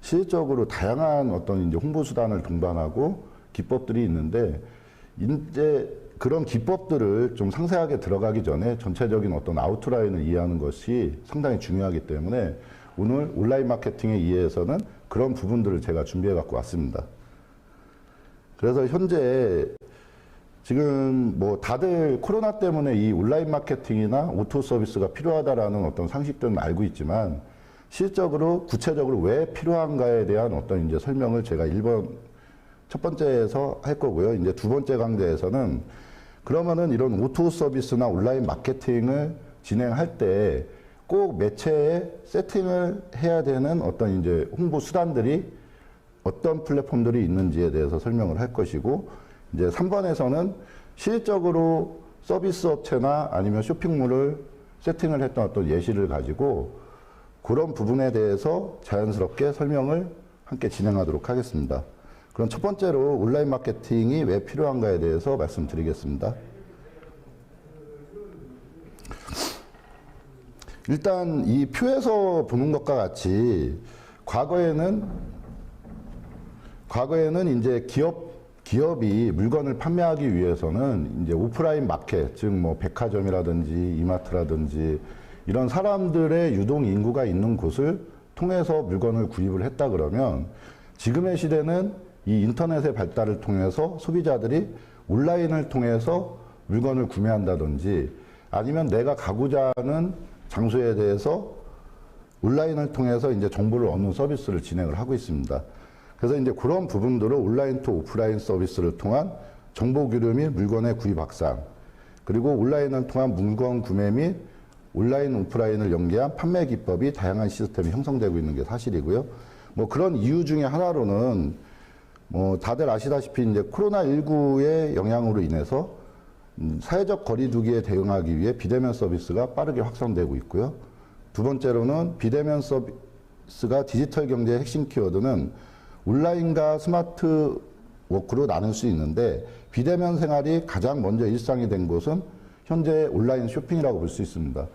실질적으로 다양한 어떤 이제 홍보 수단을 동반하고 기법들이 있는데, 이제 그런 기법들을 좀 상세하게 들어가기 전에 전체적인 어떤 아웃라인을 이해하는 것이 상당히 중요하기 때문에 오늘 온라인 마케팅에 의해서는 그런 부분들을 제가 준비해 갖고 왔습니다. 그래서 현재 지금 뭐 다들 코로나 때문에 이 온라인 마케팅이나 오토 서비스가 필요하다라는 어떤 상식들은 알고 있지만, 실적으로 구체적으로 왜 필요한가에 대한 어떤 이제 설명을 제가 첫 번째에서 할 거고요. 이제 두 번째 강좌에서는 그러면은 이런 오토 서비스나 온라인 마케팅을 진행할 때 꼭 매체에 세팅을 해야 되는 어떤 이제 홍보 수단들이 어떤 플랫폼들이 있는지에 대해서 설명을 할 것이고, 이제 3번에서는 실질적으로 서비스 업체나 아니면 쇼핑몰을 세팅을 했던 어떤 예시를 가지고 그런 부분에 대해서 자연스럽게 설명을 함께 진행하도록 하겠습니다. 그럼 첫 번째로 온라인 마케팅이 왜 필요한가에 대해서 말씀드리겠습니다. 일단 이 표에서 보는 것과 같이 과거에는 이제 기업이 물건을 판매하기 위해서는 이제 오프라인 마켓, 즉 뭐 백화점이라든지 이마트라든지 이런 사람들의 유동 인구가 있는 곳을 통해서 물건을 구입을 했다 그러면, 지금의 시대는 이 인터넷의 발달을 통해서 소비자들이 온라인을 통해서 물건을 구매한다든지, 아니면 내가 가고자 하는 장소에 대해서 온라인을 통해서 이제 정보를 얻는 서비스를 진행을 하고 있습니다. 그래서 이제 그런 부분들을 온라인 또 오프라인 서비스를 통한 정보 교류 및 물건의 구입 확산, 그리고 온라인을 통한 물건 구매 및 온라인 오프라인을 연계한 판매 기법이 다양한 시스템이 형성되고 있는 게 사실이고요. 뭐 그런 이유 중에 하나로는 뭐 다들 아시다시피 이제 코로나19의 영향으로 인해서 사회적 거리두기에 대응하기 위해 비대면 서비스가 빠르게 확산되고 있고요. 두 번째로는 비대면 서비스가 디지털 경제의 핵심 키워드는 온라인과 스마트 워크로 나눌 수 있는데, 비대면 생활이 가장 먼저 일상이 된 곳은 현재 온라인 쇼핑이라고 볼 수 있습니다.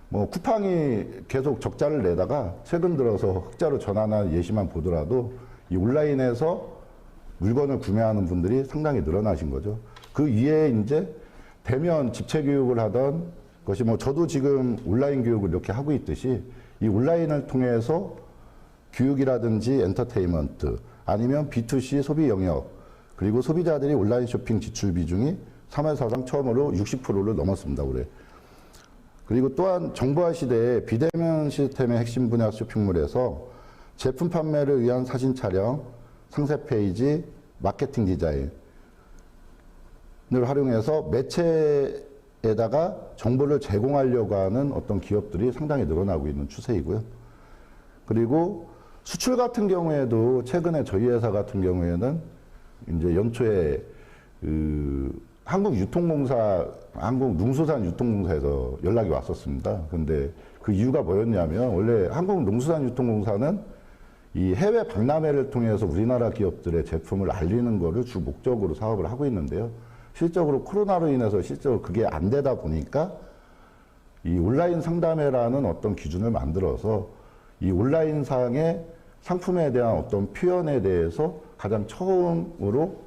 뭐 쿠팡이 계속 적자를 내다가 최근 들어서 흑자로 전환한 예시만 보더라도 이 온라인에서 물건을 구매하는 분들이 상당히 늘어나신 거죠. 그 위에 이제 대면 집체 교육을 하던 것이, 뭐 저도 지금 온라인 교육을 이렇게 하고 있듯이 이 온라인을 통해서 교육이라든지 엔터테인먼트, 아니면 B2C 소비 영역, 그리고 소비자들이 온라인 쇼핑 지출 비중이 3월 사상 처음으로 60%를 넘었습니다, 올해. 그리고 또한 정보화 시대에 비대면 시스템의 핵심 분야 쇼핑몰에서 제품 판매를 위한 사진 촬영, 상세 페이지, 마케팅 디자인을 활용해서 매체에다가 정보를 제공하려고 하는 어떤 기업들이 상당히 늘어나고 있는 추세이고요. 그리고 수출 같은 경우에도 최근에 저희 회사 같은 경우에는 이제 연초에 한국농수산유통공사에서 연락이 왔었습니다. 근데 그 이유가 뭐였냐면, 원래 한국농수산유통공사는 이 해외 박람회를 통해서 우리나라 기업들의 제품을 알리는 거를 주 목적으로 사업을 하고 있는데요. 실적으로 코로나로 인해서 실적으로 그게 안 되다 보니까 이 온라인 상담회라는 어떤 기준을 만들어서 이 온라인상의 상품에 대한 어떤 표현에 대해서 가장 처음으로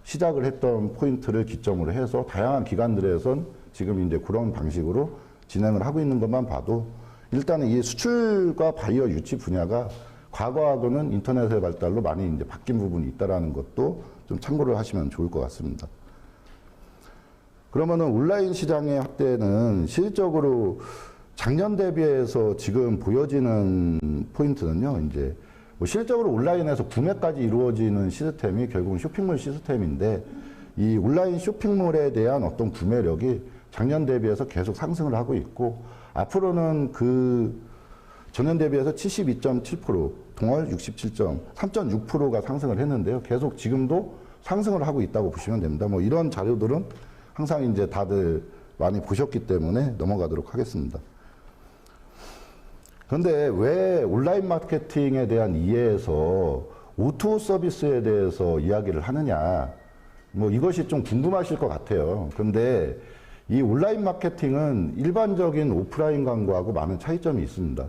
시작을 했던 포인트를 기점으로 해서 다양한 기관들에선 지금 이제 그런 방식으로 진행을 하고 있는 것만 봐도, 일단은 이 수출과 바이어 유치 분야가 과거하고는 인터넷의 발달로 많이 이제 바뀐 부분이 있다라는 것도 좀 참고를 하시면 좋을 것 같습니다. 그러면은 온라인 시장의 확대는 실질적으로 작년 대비해서 지금 보여지는 포인트는요, 이제 뭐 실적으로 온라인에서 구매까지 이루어지는 시스템이 결국은 쇼핑몰 시스템인데, 이 온라인 쇼핑몰에 대한 어떤 구매력이 작년 대비해서 계속 상승을 하고 있고, 앞으로는 그 전년 대비해서 72.7%, 동월 3.6%가 상승을 했는데요. 계속 지금도 상승을 하고 있다고 보시면 됩니다. 뭐 이런 자료들은 항상 이제 다들 많이 보셨기 때문에 넘어가도록 하겠습니다. 그런데 왜 온라인 마케팅에 대한 이해에서 오토 서비스에 대해서 이야기를 하느냐, 뭐 이것이 좀 궁금하실 것 같아요. 그런데 이 온라인 마케팅은 일반적인 오프라인 광고하고 많은 차이점이 있습니다.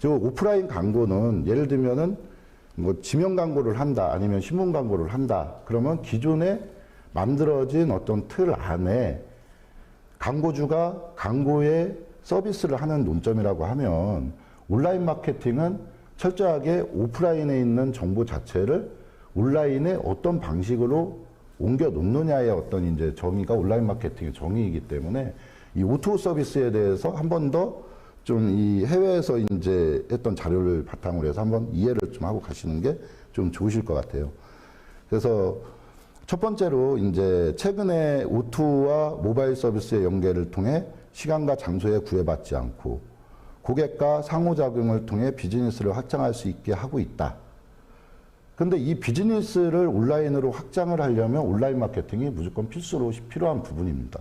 즉 오프라인 광고는 예를 들면은 뭐 지명 광고를 한다, 아니면 신문 광고를 한다. 그러면 기존에 만들어진 어떤 틀 안에 광고주가 광고에 서비스를 하는 논점이라고 하면, 온라인 마케팅은 철저하게 오프라인에 있는 정보 자체를 온라인에 어떤 방식으로 옮겨 놓느냐의 어떤 이제 정의가 온라인 마케팅의 정의이기 때문에, 이 O2O 서비스에 대해서 한 번 더 좀 이 해외에서 이제 했던 자료를 바탕으로 해서 한번 이해를 좀 하고 가시는 게 좀 좋으실 것 같아요. 그래서 첫 번째로 이제 최근에 O2O와 모바일 서비스의 연계를 통해 시간과 장소에 구애받지 않고 고객과 상호작용을 통해 비즈니스를 확장할 수 있게 하고 있다. 근데 이 비즈니스를 온라인으로 확장을 하려면 온라인 마케팅이 무조건 필수로 필요한 부분입니다.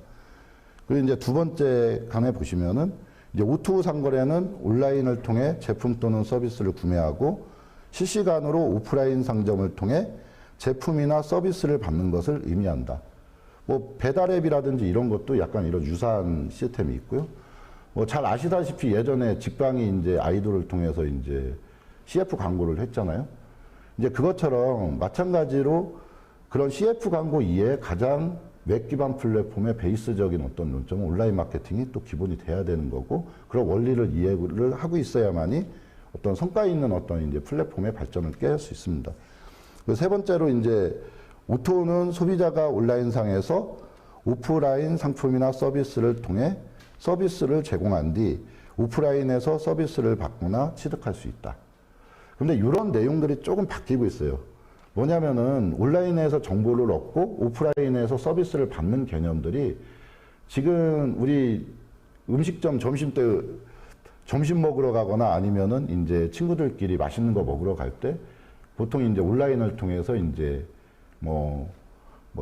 그리고 이제 두 번째 칸에 보시면은 이제 O2O 상거래는 온라인을 통해 제품 또는 서비스를 구매하고 실시간으로 오프라인 상점을 통해 제품이나 서비스를 받는 것을 의미한다. 뭐 배달앱이라든지 이런 것도 약간 이런 유사한 시스템이 있고요. 뭐 잘 아시다시피 예전에 직방이 이제 아이돌을 통해서 이제 CF 광고를 했잖아요. 이제 그것처럼 마찬가지로 그런 CF 광고 이외에 가장 웹 기반 플랫폼의 베이스적인 어떤 논점은 온라인 마케팅이 또 기본이 돼야 되는 거고, 그런 원리를 이해를 하고 있어야만이 어떤 성과 있는 어떤 이제 플랫폼의 발전을 깰 수 있습니다. 세 번째로 이제 O2O는 소비자가 온라인상에서 오프라인 상품이나 서비스를 통해 서비스를 제공한 뒤 오프라인에서 서비스를 받거나 취득할 수 있다. 근데 이런 내용들이 조금 바뀌고 있어요. 뭐냐면은 온라인에서 정보를 얻고 오프라인에서 서비스를 받는 개념들이 지금 우리 음식점 점심 때 점심 먹으러 가거나 아니면은 이제 친구들끼리 맛있는 거 먹으러 갈 때 보통 이제 온라인을 통해서 이제 뭐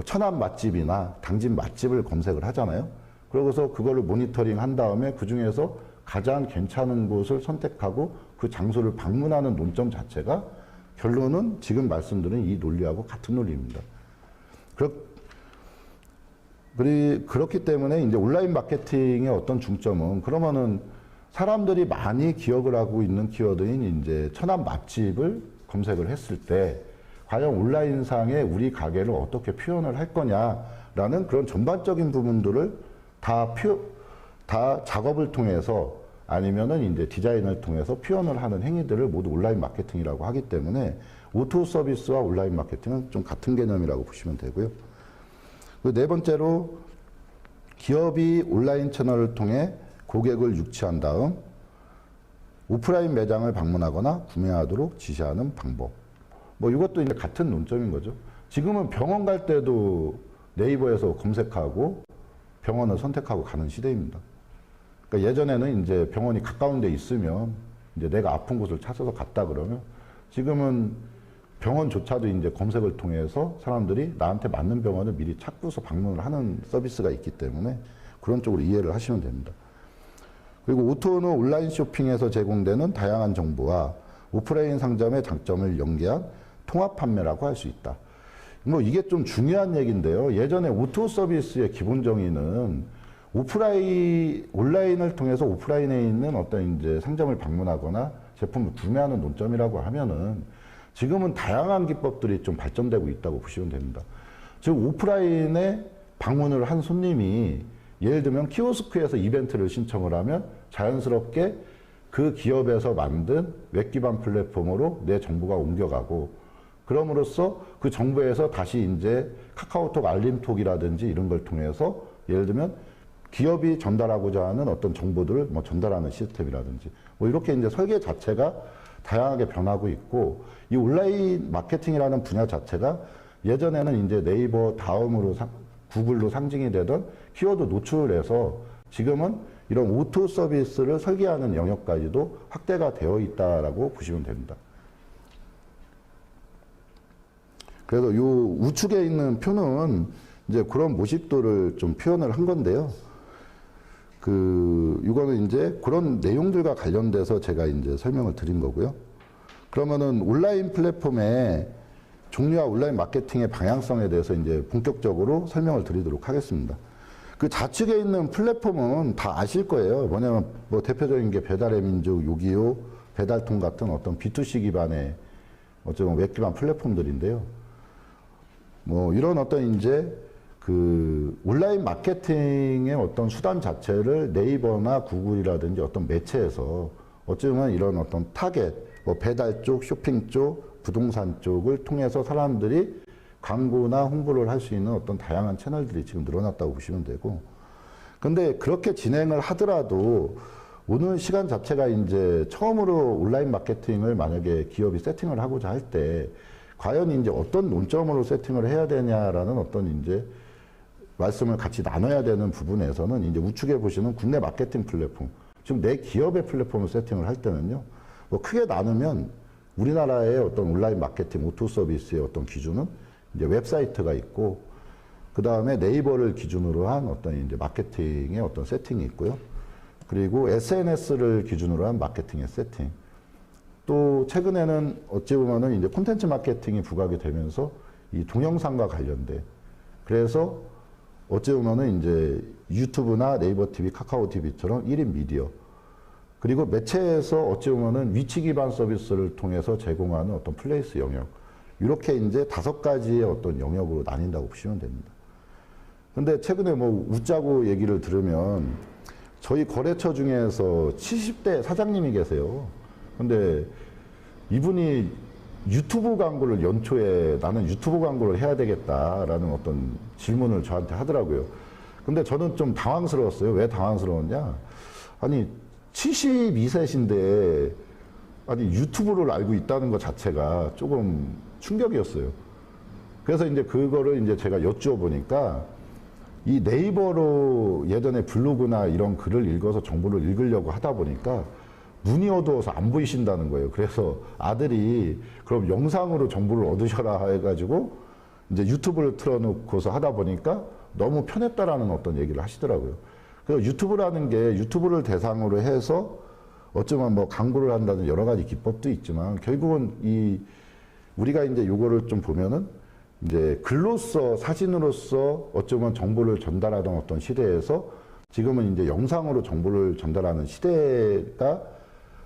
천안 맛집이나 당진 맛집을 검색을 하잖아요. 그러고서 그거를 모니터링 한 다음에 그 중에서 가장 괜찮은 곳을 선택하고 그 장소를 방문하는 논점 자체가 결론은 지금 말씀드린 이 논리하고 같은 논리입니다. 그렇기 때문에 이제 온라인 마케팅의 어떤 중점은, 그러면은 사람들이 많이 기억을 하고 있는 키워드인 이제 천안 맛집을 검색을 했을 때 과연 온라인상에 우리 가게를 어떻게 표현을 할 거냐라는 그런 전반적인 부분들을 다 작업을 통해서 아니면은 이제 디자인을 통해서 표현을 하는 행위들을 모두 온라인 마케팅이라고 하기 때문에 O2O 서비스와 온라인 마케팅은 좀 같은 개념이라고 보시면 되고요. 네 번째로 기업이 온라인 채널을 통해 고객을 유치한 다음 오프라인 매장을 방문하거나 구매하도록 지시하는 방법. 뭐 이것도 이제 같은 논점인 거죠. 지금은 병원 갈 때도 네이버에서 검색하고 병원을 선택하고 가는 시대입니다. 그러니까 예전에는 이제 병원이 가까운 데 있으면 이제 내가 아픈 곳을 찾아서 갔다 그러면, 지금은 병원조차도 이제 검색을 통해서 사람들이 나한테 맞는 병원을 미리 찾고서 방문을 하는 서비스가 있기 때문에 그런 쪽으로 이해를 하시면 됩니다. 그리고 O2O는 온라인 쇼핑에서 제공되는 다양한 정보와 오프라인 상점의 장점을 연계한 통합 판매라고 할 수 있다. 뭐 이게 좀 중요한 얘기인데요. 예전에 O2O 서비스의 기본 정의는 온라인을 통해서 오프라인에 있는 어떤 이제 상점을 방문하거나 제품을 구매하는 논점이라고 하면은, 지금은 다양한 기법들이 좀 발전되고 있다고 보시면 됩니다. 즉 오프라인에 방문을 한 손님이 예를 들면 키오스크에서 이벤트를 신청을 하면 자연스럽게 그 기업에서 만든 웹 기반 플랫폼으로 내 정보가 옮겨가고, 그럼으로써 그 정보에서 다시 이제 카카오톡 알림톡이라든지 이런 걸 통해서 예를 들면 기업이 전달하고자 하는 어떤 정보들을 뭐 전달하는 시스템이라든지 뭐 이렇게 이제 설계 자체가 다양하게 변하고 있고, 이 온라인 마케팅이라는 분야 자체가 예전에는 이제 네이버 다음으로 구글로 상징이 되던 키워드 노출에서 지금은 이런 O2O 서비스를 설계하는 영역까지도 확대가 되어 있다라고 보시면 됩니다. 그래서 이 우측에 있는 표는 이제 그런 모식도를 좀 표현을 한 건데요. 이거는 이제 그런 내용들과 관련돼서 제가 이제 설명을 드린 거고요. 그러면은 온라인 플랫폼의 종류와 온라인 마케팅의 방향성에 대해서 이제 본격적으로 설명을 드리도록 하겠습니다. 그 좌측에 있는 플랫폼은 다 아실 거예요. 뭐냐면 뭐 대표적인 게 배달의 민족, 요기요, 배달통 같은 어떤 B2C 기반의 어쩌면 웹 기반 플랫폼들인데요. 뭐 이런 어떤 이제 그 온라인 마케팅의 어떤 수단 자체를 네이버나 구글이라든지 어떤 매체에서 어쩌면 이런 어떤 타겟, 뭐 배달 쪽, 쇼핑 쪽, 부동산 쪽을 통해서 사람들이 광고나 홍보를 할 수 있는 어떤 다양한 채널들이 지금 늘어났다고 보시면 되고, 근데 그렇게 진행을 하더라도 오는 시간 자체가 이제 처음으로 온라인 마케팅을 만약에 기업이 세팅을 하고자 할 때 과연 이제 어떤 논점으로 세팅을 해야 되냐라는 어떤 이제 말씀을 같이 나눠야 되는 부분에서는 이제 우측에 보시는 국내 마케팅 플랫폼, 지금 내 기업의 플랫폼을 세팅을 할 때는요, 뭐 크게 나누면 우리나라의 어떤 온라인 마케팅 오토 서비스의 어떤 기준은 이제 웹사이트가 있고, 그 다음에 네이버를 기준으로 한 어떤 이제 마케팅의 어떤 세팅이 있고요. 그리고 SNS를 기준으로 한 마케팅의 세팅. 또 최근에는 어찌 보면은 이제 콘텐츠 마케팅이 부각이 되면서 이 동영상과 관련된, 그래서 어찌 보면은 이제 유튜브나 네이버 TV, 카카오 TV처럼 1인 미디어, 그리고 매체에서 어찌 보면은 위치 기반 서비스를 통해서 제공하는 어떤 플레이스 영역, 이렇게 이제 5가지의 어떤 영역으로 나뉜다고 보시면 됩니다. 근데 최근에 뭐 웃자고 얘기를 들으면 저희 거래처 중에서 70대 사장님이 계세요. 근데 이분이 유튜브 광고를 연초에 나는 유튜브 광고를 해야 되겠다라는 어떤 질문을 저한테 하더라고요. 근데 저는 좀 당황스러웠어요. 왜 당황스러웠냐? 아니 72세신데 아니 유튜브를 알고 있다는 것 자체가 조금 충격이었어요. 그래서 이제 그거를 이제 제가 여쭈어 보니까 이 네이버로 예전에 블로그나 이런 글을 읽어서 정보를 읽으려고 하다 보니까 눈이 어두워서 안 보이신다는 거예요. 그래서 아들이 그럼 영상으로 정보를 얻으셔라 해가지고 이제 유튜브를 틀어놓고서 하다 보니까 너무 편했다라는 어떤 얘기를 하시더라고요. 그래서 유튜브라는 게 유튜브를 대상으로 해서 어쩌면 뭐 광고를 한다는 여러 가지 기법도 있지만 결국은 이 우리가 이제 요거를 좀 보면은 이제 글로써 사진으로서 어쩌면 정보를 전달하던 어떤 시대에서 지금은 이제 영상으로 정보를 전달하는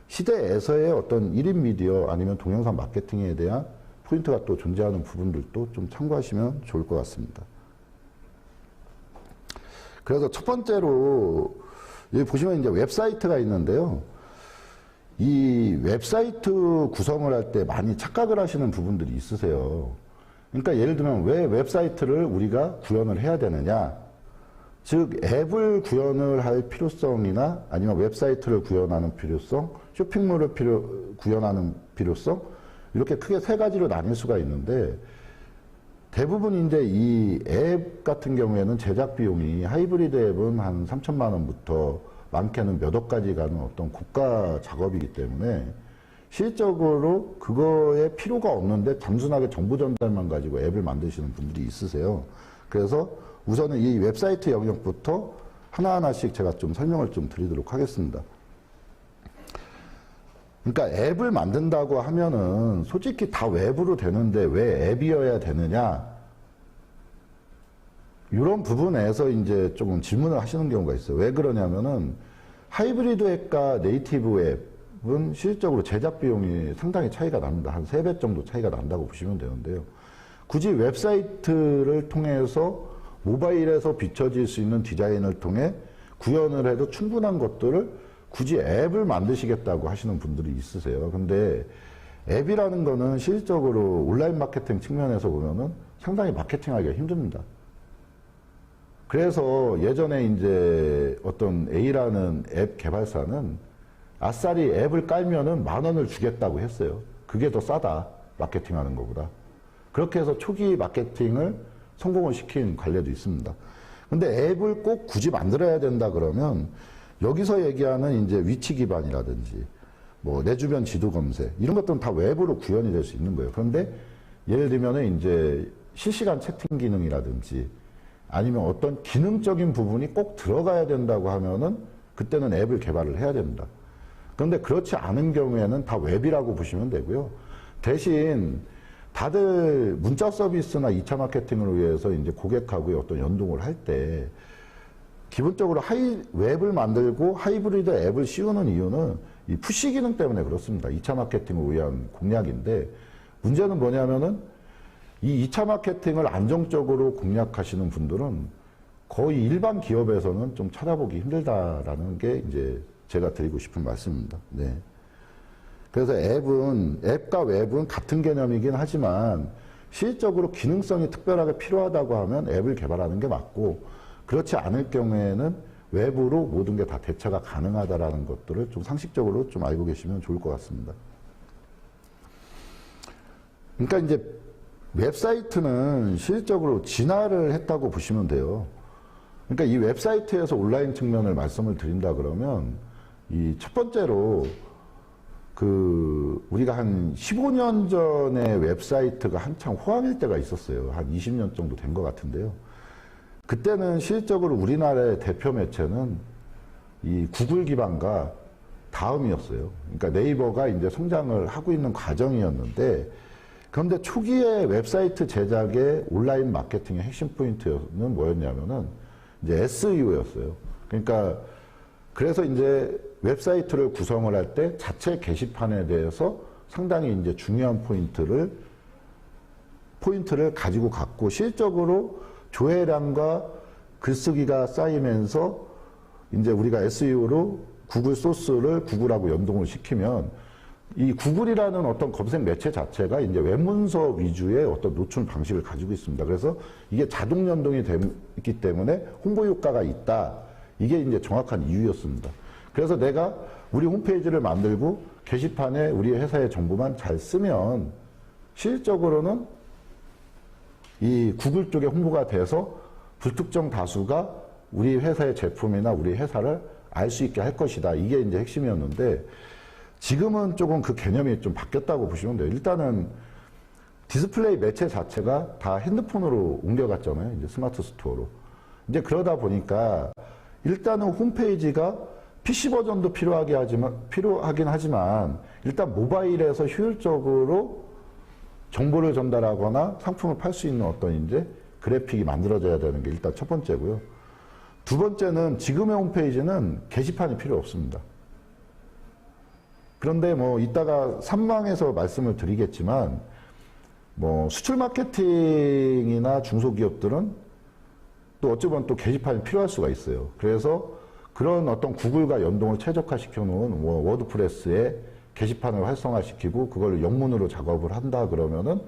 시대에서의 어떤 1인 미디어 아니면 동영상 마케팅에 대한 포인트가 또 존재하는 부분들도 좀 참고하시면 좋을 것 같습니다. 그래서 첫 번째로 여기 보시면 이제 웹사이트가 있는데요. 이 웹사이트 구성을 할 때 많이 착각을 하시는 부분들이 있으세요. 그러니까 예를 들면 왜 웹사이트를 우리가 구현을 해야 되느냐. 즉 앱을 구현을 할 필요성이나 아니면 웹사이트를 구현하는 필요성, 쇼핑몰을 구현하는 필요성, 이렇게 크게 3가지로 나뉠 수가 있는데 대부분 이제 이 앱 같은 경우에는 제작 비용이 하이브리드 앱은 한 3천만 원부터 많게는 몇 억까지 가는 어떤 고가 작업이기 때문에 실적으로 그거에 필요가 없는데 단순하게 정보 전달만 가지고 앱을 만드시는 분들이 있으세요. 그래서 우선은 이 웹사이트 영역부터 하나하나씩 제가 좀 설명을 좀 드리도록 하겠습니다. 그러니까 앱을 만든다고 하면은 솔직히 다 웹으로 되는데 왜 앱이어야 되느냐? 이런 부분에서 이제 조금 질문을 하시는 경우가 있어요. 왜 그러냐면은 하이브리드 앱과 네이티브 앱은 실질적으로 제작 비용이 상당히 차이가 납니다. 한 3배 정도 차이가 난다고 보시면 되는데요. 굳이 웹사이트를 통해서 모바일에서 비춰질 수 있는 디자인을 통해 구현을 해도 충분한 것들을 굳이 앱을 만드시겠다고 하시는 분들이 있으세요. 근데 앱이라는 거는 실질적으로 온라인 마케팅 측면에서 보면은 상당히 마케팅하기가 힘듭니다. 그래서 예전에 이제 어떤 A라는 앱 개발사는 아싸리 앱을 깔면은 10,000원을 주겠다고 했어요. 그게 더 싸다. 마케팅하는 것보다. 그렇게 해서 초기 마케팅을 성공을 시킨 관례도 있습니다. 근데 앱을 꼭 굳이 만들어야 된다 그러면 여기서 얘기하는 이제 위치 기반이라든지 뭐 내 주변 지도 검색 이런 것들은 다 웹으로 구현이 될 수 있는 거예요. 그런데 예를 들면은 이제 실시간 채팅 기능이라든지 아니면 어떤 기능적인 부분이 꼭 들어가야 된다고 하면은 그때는 앱을 개발을 해야 됩니다. 그런데 그렇지 않은 경우에는 다 웹이라고 보시면 되고요. 대신 다들 문자 서비스나 2차 마케팅을 위해서 이제 고객하고의 어떤 연동을 할 때 기본적으로 웹을 만들고 하이브리드 앱을 씌우는 이유는 이 푸시 기능 때문에 그렇습니다. 2차 마케팅을 위한 공략인데 문제는 뭐냐면은 이 2차 마케팅을 안정적으로 공략하시는 분들은 거의 일반 기업에서는 좀 찾아보기 힘들다라는 게 이제 제가 드리고 싶은 말씀입니다. 네. 그래서 앱과 웹은 같은 개념이긴 하지만 실질적으로 기능성이 특별하게 필요하다고 하면 앱을 개발하는 게 맞고 그렇지 않을 경우에는 웹으로 모든 게 다 대처가 가능하다라는 것들을 좀 상식적으로 좀 알고 계시면 좋을 것 같습니다. 그러니까 이제 웹사이트는 실질적으로 진화를 했다고 보시면 돼요. 그러니까 이 웹사이트에서 온라인 측면을 말씀을 드린다 그러면 이 첫 번째로 우리가 한 15년 전에 웹사이트가 한창 호황일 때가 있었어요. 한 20년 정도 된 것 같은데요. 그때는 실질적으로 우리나라의 대표 매체는 이 구글 기반과 다음이었어요. 그러니까 네이버가 이제 성장을 하고 있는 과정이었는데, 그런데 초기에 웹사이트 제작의 온라인 마케팅의 핵심 포인트는 뭐였냐면은 이제 SEO였어요. 그러니까 그래서 이제 웹사이트를 구성을 할 때 자체 게시판에 대해서 상당히 이제 중요한 포인트를 가지고 갔고 실적으로 조회량과 글쓰기가 쌓이면서 이제 우리가 SEO로 구글 소스를 구글하고 연동을 시키면 이 구글이라는 어떤 검색 매체 자체가 이제 웹문서 위주의 어떤 노출 방식을 가지고 있습니다. 그래서 이게 자동 연동이 있기 때문에 홍보 효과가 있다. 이게 이제 정확한 이유였습니다. 그래서 내가 우리 홈페이지를 만들고 게시판에 우리 회사의 정보만 잘 쓰면 실질적으로는 이 구글 쪽에 홍보가 돼서 불특정 다수가 우리 회사의 제품이나 우리 회사를 알 수 있게 할 것이다. 이게 이제 핵심이었는데 지금은 조금 그 개념이 좀 바뀌었다고 보시면 돼요. 일단은 디스플레이 매체 자체가 다 핸드폰으로 옮겨갔잖아요. 이제 스마트 스토어로. 이제 그러다 보니까 일단은 홈페이지가 PC 버전도 필요하긴 하지만 일단 모바일에서 효율적으로 정보를 전달하거나 상품을 팔 수 있는 어떤 이제 그래픽이 만들어져야 되는 게 일단 첫 번째고요. 두 번째는 지금의 홈페이지는 게시판이 필요 없습니다. 그런데 뭐 이따가 3망에서 말씀을 드리겠지만 뭐 수출 마케팅이나 중소기업들은 또 어찌 보면 또 게시판이 필요할 수가 있어요. 그래서 그런 어떤 구글과 연동을 최적화시켜 놓은 워드프레스에 게시판을 활성화시키고 그걸 영문으로 작업을 한다 그러면은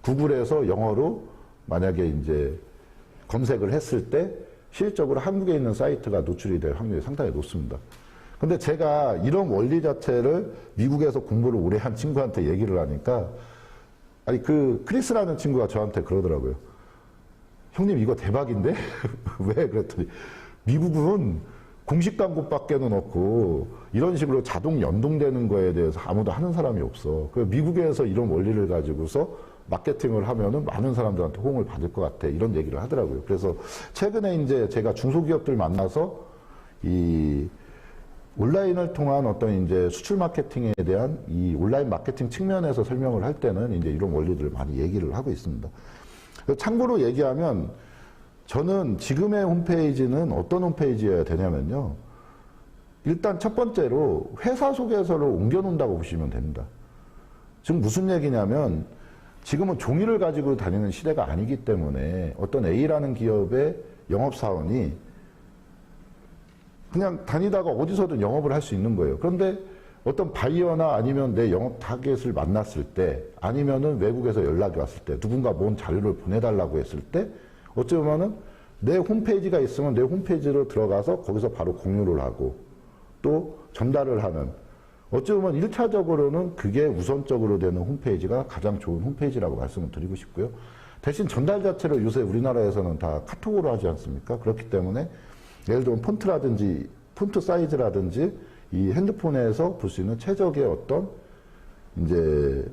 구글에서 영어로 만약에 이제 검색을 했을 때 실질적으로 한국에 있는 사이트가 노출이 될 확률이 상당히 높습니다. 근데 제가 이런 원리 자체를 미국에서 공부를 오래 한 친구한테 얘기를 하니까 아니 크리스라는 친구가 저한테 그러더라고요. 형님 이거 대박인데? 왜? 그랬더니 미국은 공식 광고밖에는 없고 이런 식으로 자동 연동되는 거에 대해서 아무도 하는 사람이 없어. 그래서 미국에서 이런 원리를 가지고서 마케팅을 하면은 많은 사람들한테 호응을 받을 것 같아. 이런 얘기를 하더라고요. 그래서 최근에 이제 제가 중소기업들 만나서 이 온라인을 통한 어떤 이제 수출 마케팅에 대한 이 온라인 마케팅 측면에서 설명을 할 때는 이제 이런 원리들을 많이 얘기를 하고 있습니다. 참고로 얘기하면 저는 지금의 홈페이지는 어떤 홈페이지여야 되냐면요. 일단 첫 번째로 회사 소개서를 옮겨 놓는다고 보시면 됩니다. 지금 무슨 얘기냐면 지금은 종이를 가지고 다니는 시대가 아니기 때문에 어떤 A라는 기업의 영업사원이 그냥 다니다가 어디서든 영업을 할 수 있는 거예요. 그런데 어떤 바이어나 아니면 내 영업 타겟을 만났을 때 아니면은 외국에서 연락이 왔을 때 누군가 뭔 자료를 보내달라고 했을 때 어쩌면은 내 홈페이지가 있으면 내 홈페이지로 들어가서 거기서 바로 공유를 하고 또 전달을 하는 어쩌면 1차적으로는 그게 우선적으로 되는 홈페이지가 가장 좋은 홈페이지라고 말씀을 드리고 싶고요. 대신 전달 자체를 요새 우리나라에서는 다 카톡으로 하지 않습니까? 그렇기 때문에 예를 들면 폰트라든지 폰트 사이즈라든지 이 핸드폰에서 볼 수 있는 최적의 어떤 이제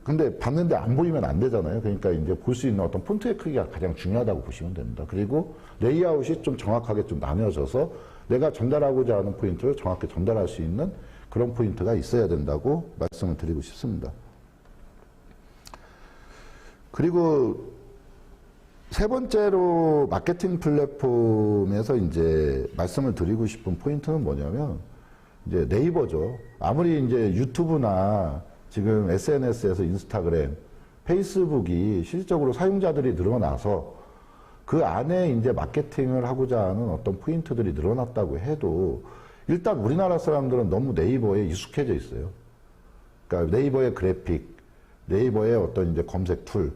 근데 봤는데 안 보이면 안 되잖아요. 그러니까 이제 볼 수 있는 어떤 폰트의 크기가 가장 중요하다고 보시면 됩니다. 그리고 레이아웃이 좀 정확하게 좀 나뉘어져서 내가 전달하고자 하는 포인트를 정확히 전달할 수 있는 그런 포인트가 있어야 된다고 말씀을 드리고 싶습니다. 그리고 세 번째로 마케팅 플랫폼에서 이제 말씀을 드리고 싶은 포인트는 뭐냐면 이제 네이버죠. 아무리 이제 유튜브나 지금 SNS에서 인스타그램, 페이스북이 실질적으로 사용자들이 늘어나서 그 안에 이제 마케팅을 하고자 하는 어떤 포인트들이 늘어났다고 해도 일단 우리나라 사람들은 너무 네이버에 익숙해져 있어요. 그러니까 네이버의 그래픽, 네이버의 어떤 이제 검색 툴.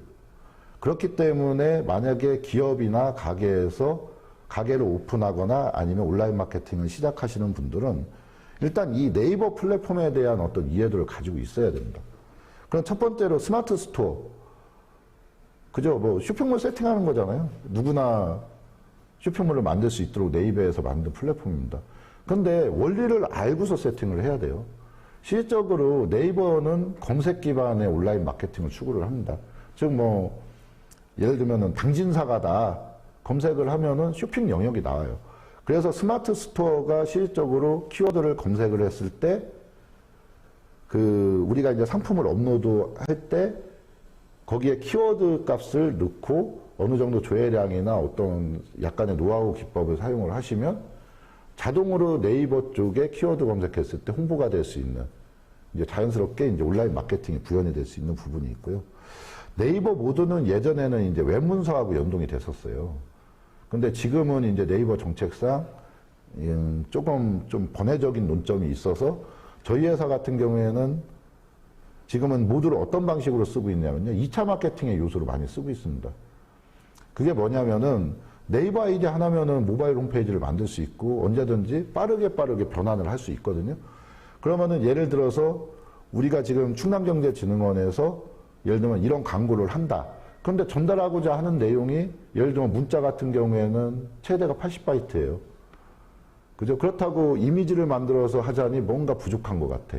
그렇기 때문에 만약에 기업이나 가게에서 가게를 오픈하거나 아니면 온라인 마케팅을 시작하시는 분들은 일단 이 네이버 플랫폼에 대한 어떤 이해도를 가지고 있어야 됩니다. 그럼 첫 번째로 스마트 스토어. 그죠? 뭐 쇼핑몰 세팅하는 거잖아요. 누구나 쇼핑몰을 만들 수 있도록 네이버에서 만든 플랫폼입니다. 근데 원리를 알고서 세팅을 해야 돼요. 실질적으로 네이버는 검색 기반의 온라인 마케팅을 추구를 합니다. 즉 뭐 예를 들면은 당진사가다 검색을 하면은 쇼핑 영역이 나와요. 그래서 스마트 스토어가 실질적으로 키워드를 검색을 했을 때 그 우리가 이제 상품을 업로드 할 때 거기에 키워드 값을 넣고 어느 정도 조회량이나 어떤 약간의 노하우 기법을 사용을 하시면 자동으로 네이버 쪽에 키워드 검색했을 때 홍보가 될 수 있는 이제 자연스럽게 이제 온라인 마케팅이 구현이 될 수 있는 부분이 있고요. 네이버 모드는 예전에는 이제 웹문서하고 연동이 됐었어요. 근데 지금은 이제 네이버 정책상 조금 좀 번외적인 논점이 있어서 저희 회사 같은 경우에는 지금은 모두를 어떤 방식으로 쓰고 있냐면요. 2차 마케팅의 요소로 많이 쓰고 있습니다. 그게 뭐냐면은 네이버 아이디 하나면은 모바일 홈페이지를 만들 수 있고 언제든지 빠르게 변환을 할 수 있거든요. 그러면은 예를 들어서 우리가 지금 충남경제진흥원에서 예를 들면 이런 광고를 한다. 그런데 전달하고자 하는 내용이 예를 들면 문자 같은 경우에는 최대가 80바이트예요. 그죠? 그렇다고 이미지를 만들어서 하자니 뭔가 부족한 것 같아.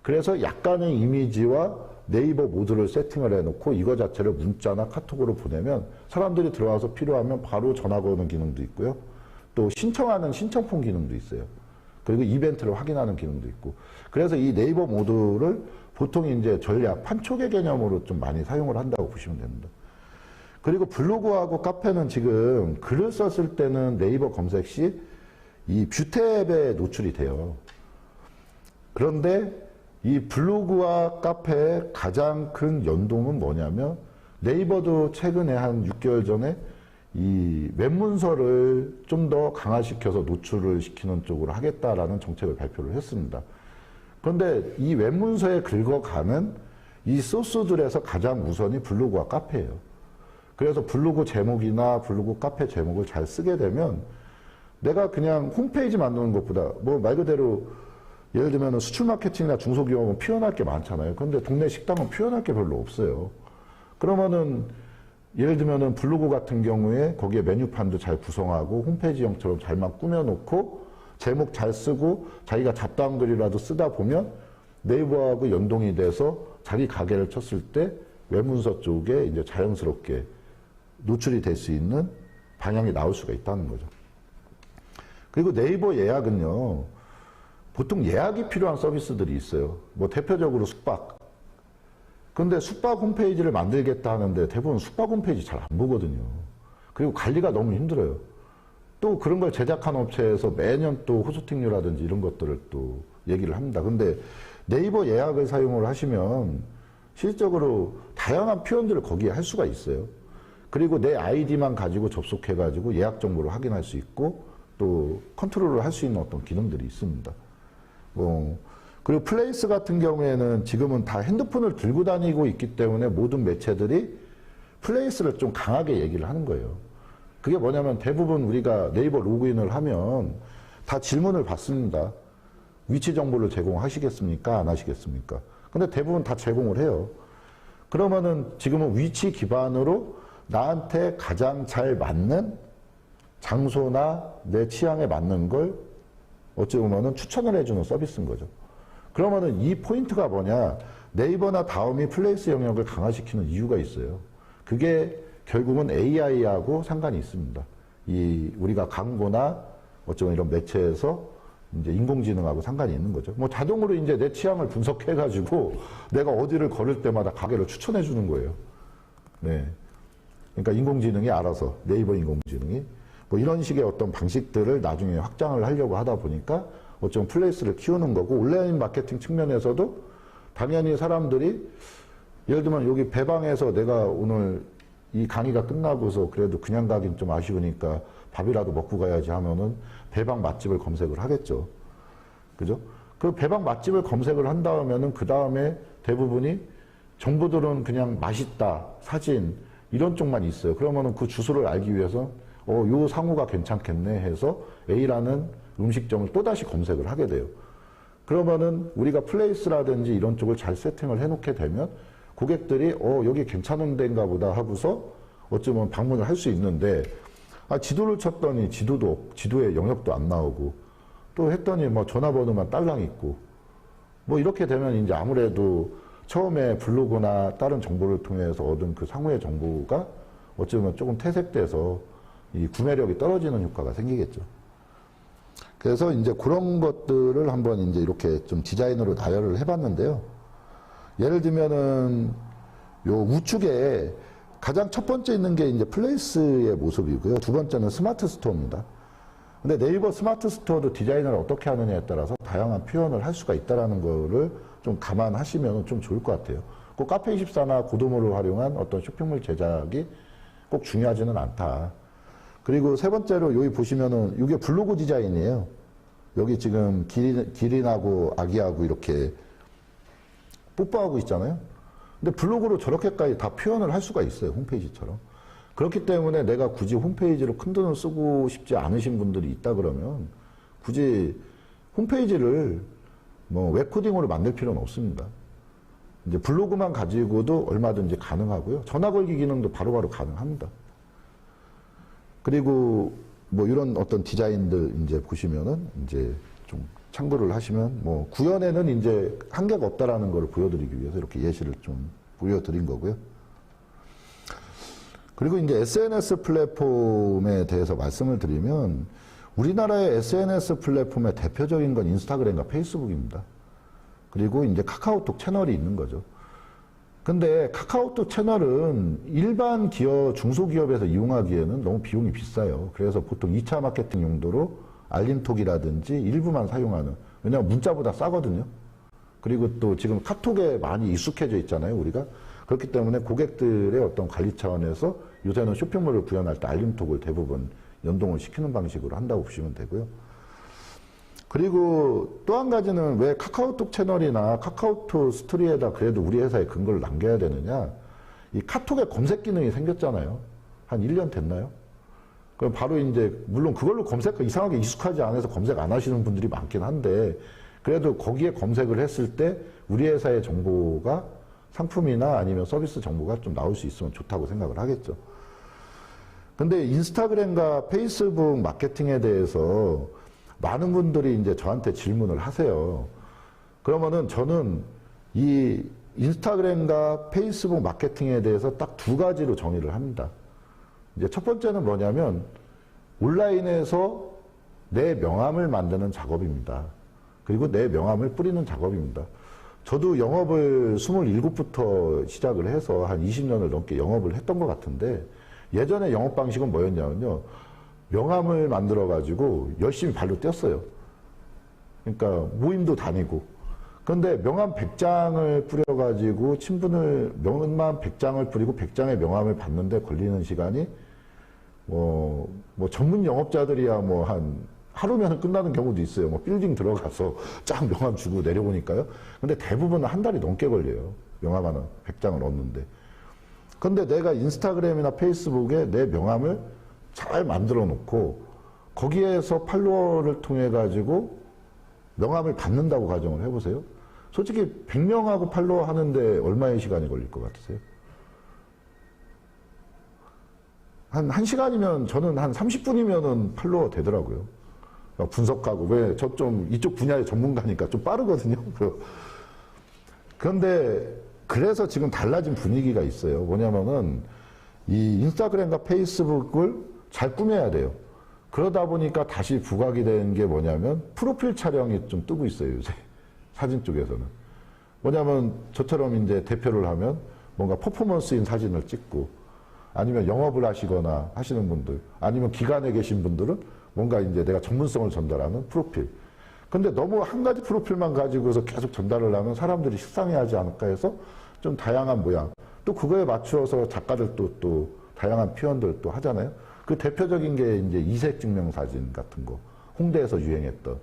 그래서 약간의 이미지와 네이버 모드를 세팅을 해놓고 이거 자체를 문자나 카톡으로 보내면 사람들이 들어와서 필요하면 바로 전화 거는 기능도 있고요. 또 신청하는 신청폰 기능도 있어요. 그리고 이벤트를 확인하는 기능도 있고. 그래서 이 네이버 모드를 보통 이제 전략, 판촉의 개념으로 좀 많이 사용을 한다고 보시면 됩니다. 그리고 블로그하고 카페는 지금 글을 썼을 때는 네이버 검색 시 이 뷰탭에 노출이 돼요. 그런데 이 블로그와 카페의 가장 큰 연동은 뭐냐면 네이버도 최근에 한 6개월 전에 이 웹문서를 좀 더 강화시켜서 노출을 시키는 쪽으로 하겠다라는 정책을 발표를 했습니다. 그런데 이 웹문서에 긁어가는 이 소스들에서 가장 우선이 블로그와 카페예요. 그래서 블로그 제목이나 블로그 카페 제목을 잘 쓰게 되면 내가 그냥 홈페이지 만드는 것보다 뭐 말 그대로 예를 들면 수출 마케팅이나 중소기업은 표현할 게 많잖아요. 그런데 동네 식당은 표현할 게 별로 없어요. 그러면은 예를 들면은 블로그 같은 경우에 거기에 메뉴판도 잘 구성하고 홈페이지형처럼 잘만 꾸며놓고 제목 잘 쓰고 자기가 잡다한 글이라도 쓰다 보면 네이버하고 연동이 돼서 자기 가게를 쳤을 때 웹문서 쪽에 이제 자연스럽게 노출이 될 수 있는 방향이 나올 수가 있다는 거죠. 그리고 네이버 예약은요, 보통 예약이 필요한 서비스들이 있어요. 뭐 대표적으로 숙박. 근데 숙박 홈페이지를 만들겠다 하는데 대부분 숙박 홈페이지 잘 안 보거든요. 그리고 관리가 너무 힘들어요. 또 그런 걸 제작한 업체에서 매년 또 호스팅료라든지 이런 것들을 또 얘기를 합니다. 근데 네이버 예약을 사용을 하시면 실질적으로 다양한 표현들을 거기에 할 수가 있어요. 그리고 내 아이디만 가지고 접속해가지고 예약 정보를 확인할 수 있고 또 컨트롤을 할 수 있는 어떤 기능들이 있습니다. 그리고 플레이스 같은 경우에는 지금은 다 핸드폰을 들고 다니고 있기 때문에 모든 매체들이 플레이스를 좀 강하게 얘기를 하는 거예요. 그게 뭐냐면 대부분 우리가 네이버 로그인을 하면 다 질문을 받습니다. 위치 정보를 제공하시겠습니까? 안 하시겠습니까? 근데 대부분 다 제공을 해요. 그러면은 지금은 위치 기반으로 나한테 가장 잘 맞는 장소나 내 취향에 맞는 걸 어찌 보면은 추천을 해주는 서비스인 거죠. 그러면은 이 포인트가 뭐냐? 네이버나 다음이 플레이스 영역을 강화시키는 이유가 있어요. 그게 결국은 AI하고 상관이 있습니다. 이 우리가 광고나 어찌 보면 이런 매체에서 이제 인공지능하고 상관이 있는 거죠. 뭐 자동으로 이제 내 취향을 분석해가지고 내가 어디를 걸을 때마다 가게를 추천해 주는 거예요. 네. 그러니까 인공지능이 알아서 네이버 인공지능이 뭐 이런 식의 어떤 방식들을 나중에 확장을 하려고 하다 보니까 어쩌면 플레이스를 키우는 거고, 온라인 마케팅 측면에서도 당연히 사람들이 예를 들면 여기 배방에서 내가 오늘 이 강의가 끝나고서 그래도 그냥 가긴 좀 아쉬우니까 밥이라도 먹고 가야지 하면은 배방 맛집을 검색을 하겠죠. 그죠? 그 배방 맛집을 검색을 한 다음에는 그 다음에 대부분이 정보들은 그냥 맛있다, 사진, 이런 쪽만 있어요. 그러면은 그 주소를 알기 위해서 요 상호가 괜찮겠네 해서 A라는 음식점을 또다시 검색을 하게 돼요. 그러면은 우리가 플레이스라든지 이런 쪽을 잘 세팅을 해놓게 되면 고객들이 여기 괜찮은 데인가 보다 하고서 어쩌면 방문을 할 수 있는데, 지도를 쳤더니 지도에 영역도 안 나오고, 또 했더니 뭐 전화번호만 딸랑 있고, 뭐 이렇게 되면 이제 아무래도 처음에 블로그나 다른 정보를 통해서 얻은 그 상호의 정보가 어쩌면 조금 퇴색돼서 이 구매력이 떨어지는 효과가 생기겠죠. 그래서 이제 그런 것들을 한번 이제 이렇게 좀 디자인으로 나열을 해봤는데요. 예를 들면은 요 우측에 가장 첫 번째 있는 게 이제 플레이스의 모습이고요. 두 번째는 스마트 스토어입니다. 근데 네이버 스마트 스토어도 디자인을 어떻게 하느냐에 따라서 다양한 표현을 할 수가 있다는 거를 좀 감안하시면 좀 좋을 것 같아요. 꼭 카페24나 고도모를 활용한 어떤 쇼핑몰 제작이 꼭 중요하지는 않다. 그리고 세 번째로 여기 보시면은 이게 블로그 디자인이에요. 여기 지금 기린하고 아기하고 이렇게 뽀뽀하고 있잖아요. 근데 블로그로 저렇게까지 다 표현을 할 수가 있어요. 홈페이지처럼. 그렇기 때문에 내가 굳이 홈페이지로 큰 돈을 쓰고 싶지 않으신 분들이 있다 그러면 굳이 홈페이지를 뭐 웹코딩으로 만들 필요는 없습니다. 이제 블로그만 가지고도 얼마든지 가능하고요. 전화 걸기 기능도 바로바로 가능합니다. 그리고 뭐 이런 어떤 디자인들 이제 보시면은 이제 좀 참고를 하시면, 뭐 구현에는 이제 한계가 없다라는 걸 보여드리기 위해서 이렇게 예시를 좀 보여드린 거고요. 그리고 이제 SNS 플랫폼에 대해서 말씀을 드리면, 우리나라의 SNS 플랫폼의 대표적인 건 인스타그램과 페이스북입니다. 그리고 이제 카카오톡 채널이 있는 거죠. 근데 카카오톡 채널은 일반 기업, 중소기업에서 이용하기에는 너무 비용이 비싸요. 그래서 보통 2차 마케팅 용도로 알림톡이라든지 일부만 사용하는, 왜냐하면 문자보다 싸거든요. 그리고 또 지금 카톡에 많이 익숙해져 있잖아요, 우리가. 그렇기 때문에 고객들의 어떤 관리 차원에서 요새는 쇼핑몰을 구현할 때 알림톡을 대부분 연동을 시키는 방식으로 한다고 보시면 되고요. 그리고 또 한 가지는 왜 카카오톡 채널이나 카카오톡 스토리에다 그래도 우리 회사에 근거를 남겨야 되느냐. 이 카톡에 검색 기능이 생겼잖아요. 한 1년 됐나요? 그럼 바로 이제, 물론 그걸로 이상하게 익숙하지 않아서 검색 안 하시는 분들이 많긴 한데, 그래도 거기에 검색을 했을 때 우리 회사의 정보가, 상품이나 아니면 서비스 정보가 좀 나올 수 있으면 좋다고 생각을 하겠죠. 근데 인스타그램과 페이스북 마케팅에 대해서 많은 분들이 이제 저한테 질문을 하세요. 그러면은 저는 이 인스타그램과 페이스북 마케팅에 대해서 딱 두 가지로 정의를 합니다. 이제 첫 번째는 뭐냐면 온라인에서 내 명함을 만드는 작업입니다. 그리고 내 명함을 뿌리는 작업입니다. 저도 영업을 27부터 시작을 해서 한 20년을 넘게 영업을 했던 것 같은데, 예전에 영업 방식은 뭐였냐면요. 명함을 만들어 가지고 열심히 발로 뛰었어요. 그러니까 모임도 다니고. 그런데 명함 100장을 뿌려 가지고 명함 100장을 뿌리고 100장의 명함을 받는데 걸리는 시간이 뭐 전문 영업자들이야 뭐 한 하루면 끝나는 경우도 있어요. 뭐 빌딩 들어가서 쫙 명함 주고 내려보니까요. 근데 대부분은 한 달이 넘게 걸려요. 명함 하나 100장을 얻는데. 근데 내가 인스타그램이나 페이스북에 내 명함을 잘 만들어 놓고 거기에서 팔로워를 통해 가지고 명함을 받는다고 가정을 해보세요. 솔직히 100명하고 팔로워 하는데 얼마의 시간이 걸릴 것 같으세요? 한 1시간이면 저는 한 30분이면은 팔로워 되더라고요. 분석하고, 왜 저 좀 이쪽 분야의 전문가니까 좀 빠르거든요. 그런데 그래서 지금 달라진 분위기가 있어요. 뭐냐면은 이 인스타그램과 페이스북을 잘 꾸며야 돼요. 그러다 보니까 다시 부각이 된 게 뭐냐면 프로필 촬영이 좀 뜨고 있어요, 요새. 사진 쪽에서는. 뭐냐면 저처럼 이제 대표를 하면 뭔가 퍼포먼스인 사진을 찍고, 아니면 영업을 하시거나 하시는 분들, 아니면 기관에 계신 분들은 뭔가 이제 내가 전문성을 전달하는 프로필. 근데 너무 한 가지 프로필만 가지고서 계속 전달을 하면 사람들이 식상해하지 않을까 해서 좀 다양한 모양. 또 그거에 맞추어서 작가들도 또 다양한 표현들 또 하잖아요. 그 대표적인 게 이제 이색 증명사진 같은 거. 홍대에서 유행했던.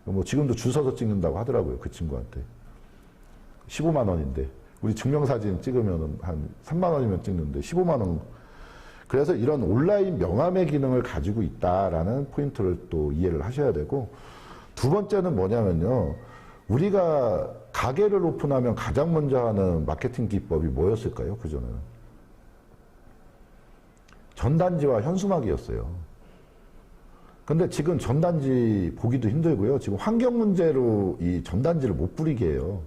뭐 지금도 줄 서서 찍는다고 하더라고요. 그 친구한테. 15만 원인데. 우리 증명사진 찍으면 한 3만 원이면 찍는데 15만 원. 그래서 이런 온라인 명함의 기능을 가지고 있다라는 포인트를 또 이해를 하셔야 되고, 두 번째는 뭐냐면요. 우리가 가게를 오픈하면 가장 먼저 하는 마케팅 기법이 뭐였을까요? 그전에는. 전단지와 현수막이었어요. 근데 지금 전단지 보기도 힘들고요. 지금 환경 문제로 이 전단지를 못 뿌리게 해요.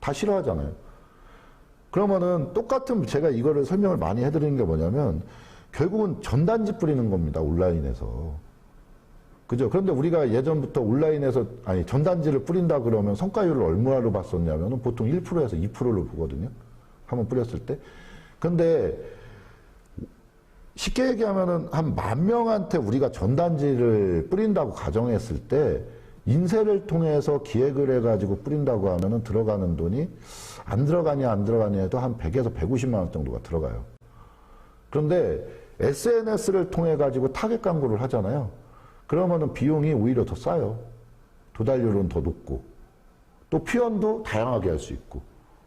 다 싫어하잖아요. 그러면은 똑같은, 제가 이거를 설명을 많이 해드리는 게 뭐냐면 결국은 전단지 뿌리는 겁니다. 온라인에서. 그죠? 그런데 우리가 예전부터 온라인에서, 아니, 전단지를 뿌린다 그러면 성과율을 얼마로 봤었냐면 보통 1%에서 2%를 보거든요. 한번 뿌렸을 때. 근데 쉽게 얘기하면은 한 10,000명한테 우리가 전단지를 뿌린다고 가정했을 때 인쇄를 통해서 기획을 해가지고 뿌린다고 하면은 들어가는 돈이 안 들어가냐 안 들어가냐 해도 한 100에서 150만 원 정도가 들어가요. 그런데 SNS를 통해 가지고 타겟 광고를 하잖아요. 그러면은 비용이 오히려 더 싸요. 도달률은 더 높고 또 표현도 다양하게 할 수 있고,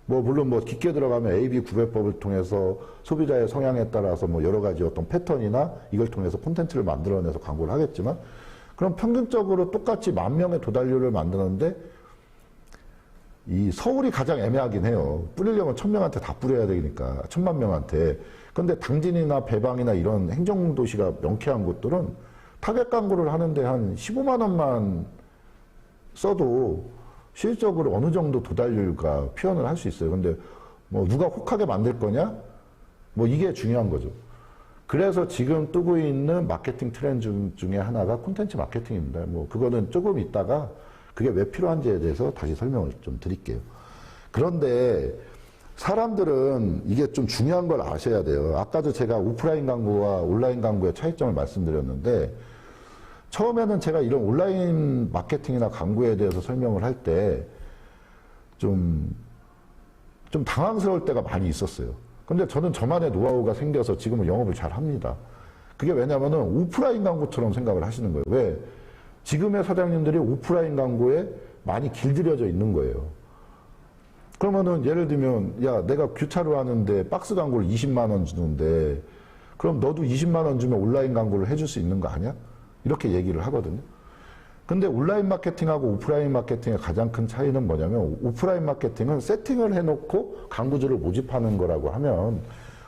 뭐 물론 뭐 깊게 들어가면 AB 구배법을 통해서 소비자의 성향에 따라서 뭐 여러 가지 어떤 패턴이나 이걸 통해서 콘텐츠를 만들어내서 광고를 하겠지만, 그럼 평균적으로 똑같이 10,000명의 도달률을 만드는데 이 서울이 가장 애매하긴 해요. 뿌리려면 1,000명한테 다 뿌려야 되니까, 1,000만 명한테. 근데 당진이나 배방이나 이런 행정도시가 명쾌한 곳들은 타겟 광고를 하는데 한 15만 원만 써도 실질적으로 어느 정도 도달률과 표현을 할 수 있어요. 근데 뭐 누가 혹하게 만들 거냐? 뭐 이게 중요한 거죠. 그래서 지금 뜨고 있는 마케팅 트렌드 중에 하나가 콘텐츠 마케팅입니다. 뭐 그거는 조금 있다가 그게 왜 필요한지에 대해서 다시 설명을 좀 드릴게요. 그런데 사람들은 이게 좀 중요한 걸 아셔야 돼요. 아까도 제가 오프라인 광고와 온라인 광고의 차이점을 말씀드렸는데, 처음에는 제가 이런 온라인 마케팅이나 광고에 대해서 설명을 할 때 좀 당황스러울 때가 많이 있었어요. 근데 저는 저만의 노하우가 생겨서 지금은 영업을 잘 합니다. 그게 왜냐면은 오프라인 광고처럼 생각을 하시는 거예요. 왜? 지금의 사장님들이 오프라인 광고에 많이 길들여져 있는 거예요. 그러면은 예를 들면, 야, 내가 규차로 하는데 박스 광고를 20만 원 주는데 그럼 너도 20만 원 주면 온라인 광고를 해줄 수 있는 거 아니야? 이렇게 얘기를 하거든요. 근데 온라인 마케팅하고 오프라인 마케팅의 가장 큰 차이는 뭐냐면, 오프라인 마케팅은 세팅을 해놓고 광고주를 모집하는 거라고 하면,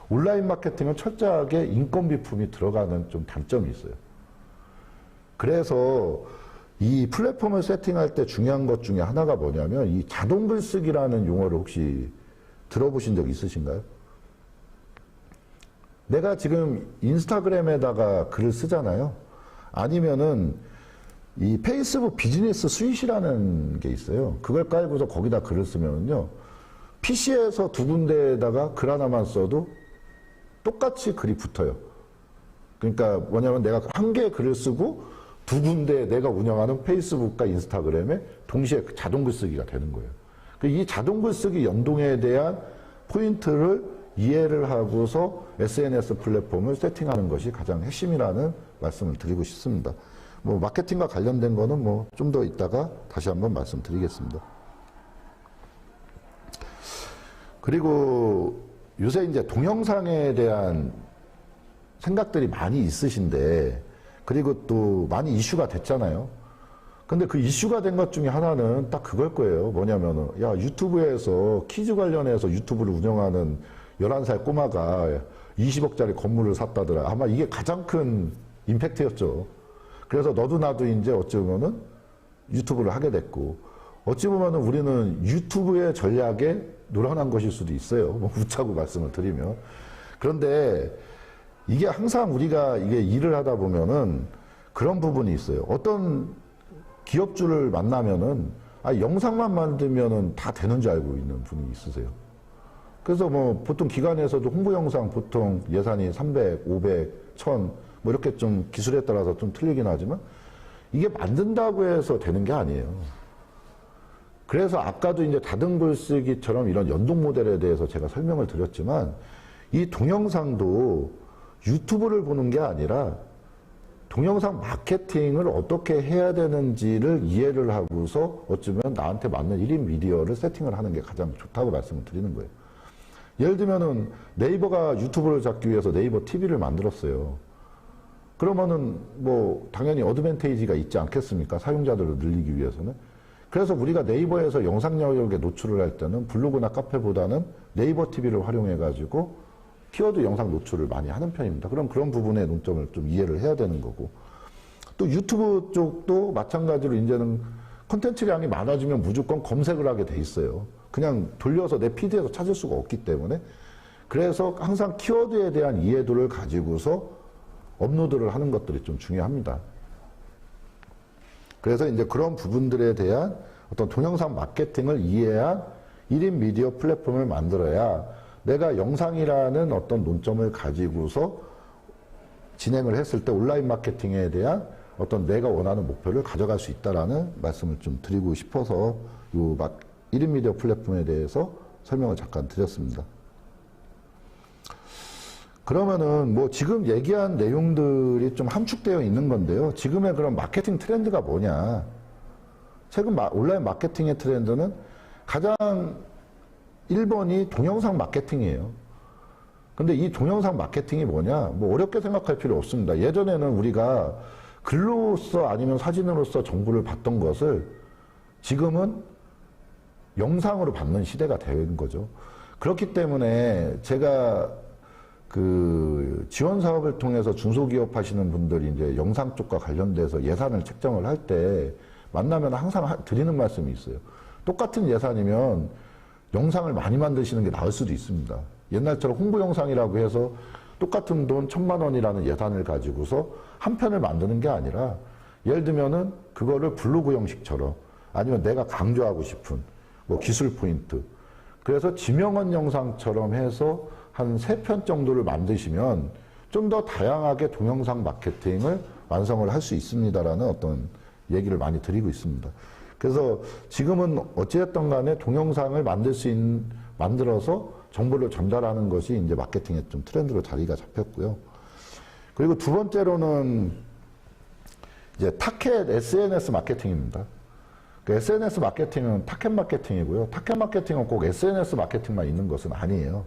온라인 마케팅은 철저하게 인건비 품이 들어가는 좀 단점이 있어요. 그래서 이 플랫폼을 세팅할 때 중요한 것 중에 하나가 뭐냐면, 이 자동 글쓰기라는 용어를 혹시 들어보신 적 있으신가요? 내가 지금 인스타그램에다가 글을 쓰잖아요. 아니면은 이 페이스북 비즈니스 스윗이라는 게 있어요. 그걸 깔고서 거기다 글을 쓰면요, PC에서 두 군데에다가 글 하나만 써도 똑같이 글이 붙어요. 그러니까 뭐냐면 내가 한 개의 글을 쓰고 두 군데 내가 운영하는 페이스북과 인스타그램에 동시에 자동 글쓰기가 되는 거예요. 이 자동 글쓰기 연동에 대한 포인트를 이해를 하고서 SNS 플랫폼을 세팅하는 것이 가장 핵심이라는 말씀을 드리고 싶습니다. 뭐 마케팅과 관련된 거는 뭐 좀 더 이따가 다시 한번 말씀드리겠습니다. 그리고 요새 이제 동영상에 대한 생각들이 많이 있으신데, 그리고 또 많이 이슈가 됐잖아요. 근데 그 이슈가 된 것 중에 하나는 딱 그걸 거예요. 뭐냐면은, 야, 유튜브에서 퀴즈 관련해서 유튜브를 운영하는 11살 꼬마가 20억짜리 건물을 샀다더라. 아마 이게 가장 큰 임팩트였죠. 그래서 너도 나도 이제 어찌 보면은 유튜브를 하게 됐고, 어찌 보면은 우리는 유튜브의 전략에 노련한 것일 수도 있어요. 뭐 웃자고 말씀을 드리면. 그런데 이게 항상 우리가 이게 일을 하다 보면은 그런 부분이 있어요. 어떤 기업주를 만나면은 영상만 만들면은 다 되는 줄 알고 있는 분이 있으세요. 그래서 뭐 보통 기관에서도 홍보 영상 보통 예산이 300, 500, 1000 뭐 이렇게 좀 기술에 따라서 좀 틀리긴 하지만 이게 만든다고 해서 되는 게 아니에요. 그래서 아까도 이제 다등글쓰기처럼 이런 연동 모델에 대해서 제가 설명을 드렸지만 이 동영상도 유튜브를 보는 게 아니라 동영상 마케팅을 어떻게 해야 되는지를 이해를 하고서 어쩌면 나한테 맞는 1인 미디어를 세팅을 하는 게 가장 좋다고 말씀을 드리는 거예요. 예를 들면은 네이버가 유튜브를 잡기 위해서 네이버 TV를 만들었어요. 그러면은 뭐 당연히 어드밴테이지가 있지 않겠습니까? 사용자들을 늘리기 위해서는. 그래서 우리가 네이버에서 영상 영역에 노출을 할 때는 블로그나 카페보다는 네이버 TV를 활용해 가지고 키워드 영상 노출을 많이 하는 편입니다. 그럼 그런 부분의 논점을 좀 이해를 해야 되는 거고, 또 유튜브 쪽도 마찬가지로 이제는 콘텐츠량이 많아지면 무조건 검색을 하게 돼 있어요. 그냥 돌려서 내 피드에서 찾을 수가 없기 때문에. 그래서 항상 키워드에 대한 이해도를 가지고서 업로드를 하는 것들이 좀 중요합니다. 그래서 이제 그런 부분들에 대한 어떤 동영상 마케팅을 이해한 1인 미디어 플랫폼을 만들어야 내가 영상이라는 어떤 논점을 가지고서 진행을 했을 때 온라인 마케팅에 대한 어떤 내가 원하는 목표를 가져갈 수 있다라는 말씀을 좀 드리고 싶어서 요 1인 미디어 플랫폼에 대해서 설명을 잠깐 드렸습니다. 그러면은 뭐 지금 얘기한 내용들이 좀 함축되어 있는 건데요. 지금의 그런 마케팅 트렌드가 뭐냐. 최근 온라인 마케팅의 트렌드는 가장 1번이 동영상 마케팅이에요. 근데 이 동영상 마케팅이 뭐냐? 뭐 어렵게 생각할 필요 없습니다. 예전에는 우리가 글로써 아니면 사진으로서 정보를 받던 것을 지금은 영상으로 받는 시대가 된 거죠. 그렇기 때문에 제가 그 지원 사업을 통해서 중소기업 하시는 분들이 이제 영상 쪽과 관련돼서 예산을 책정을 할 때 만나면 항상 드리는 말씀이 있어요. 똑같은 예산이면 영상을 많이 만드시는 게 나을 수도 있습니다. 옛날처럼 홍보 영상이라고 해서 똑같은 돈 1,000만 원이라는 예산을 가지고서 한 편을 만드는 게 아니라 예를 들면은 그거를 블로그 형식처럼 아니면 내가 강조하고 싶은 뭐 기술 포인트, 그래서 지명원 영상처럼 해서 한 3편 정도를 만드시면 좀 더 다양하게 동영상 마케팅을 완성을 할 수 있습니다라는 어떤 얘기를 많이 드리고 있습니다. 그래서 지금은 어찌됐든 간에 동영상을 만들어서 정보를 전달하는 것이 이제 마케팅의 좀 트렌드로 자리가 잡혔고요. 그리고 두 번째로는 이제 타켓 SNS 마케팅입니다. 그 SNS 마케팅은 타켓 마케팅이고요. 타켓 마케팅은 꼭 SNS 마케팅만 있는 것은 아니에요.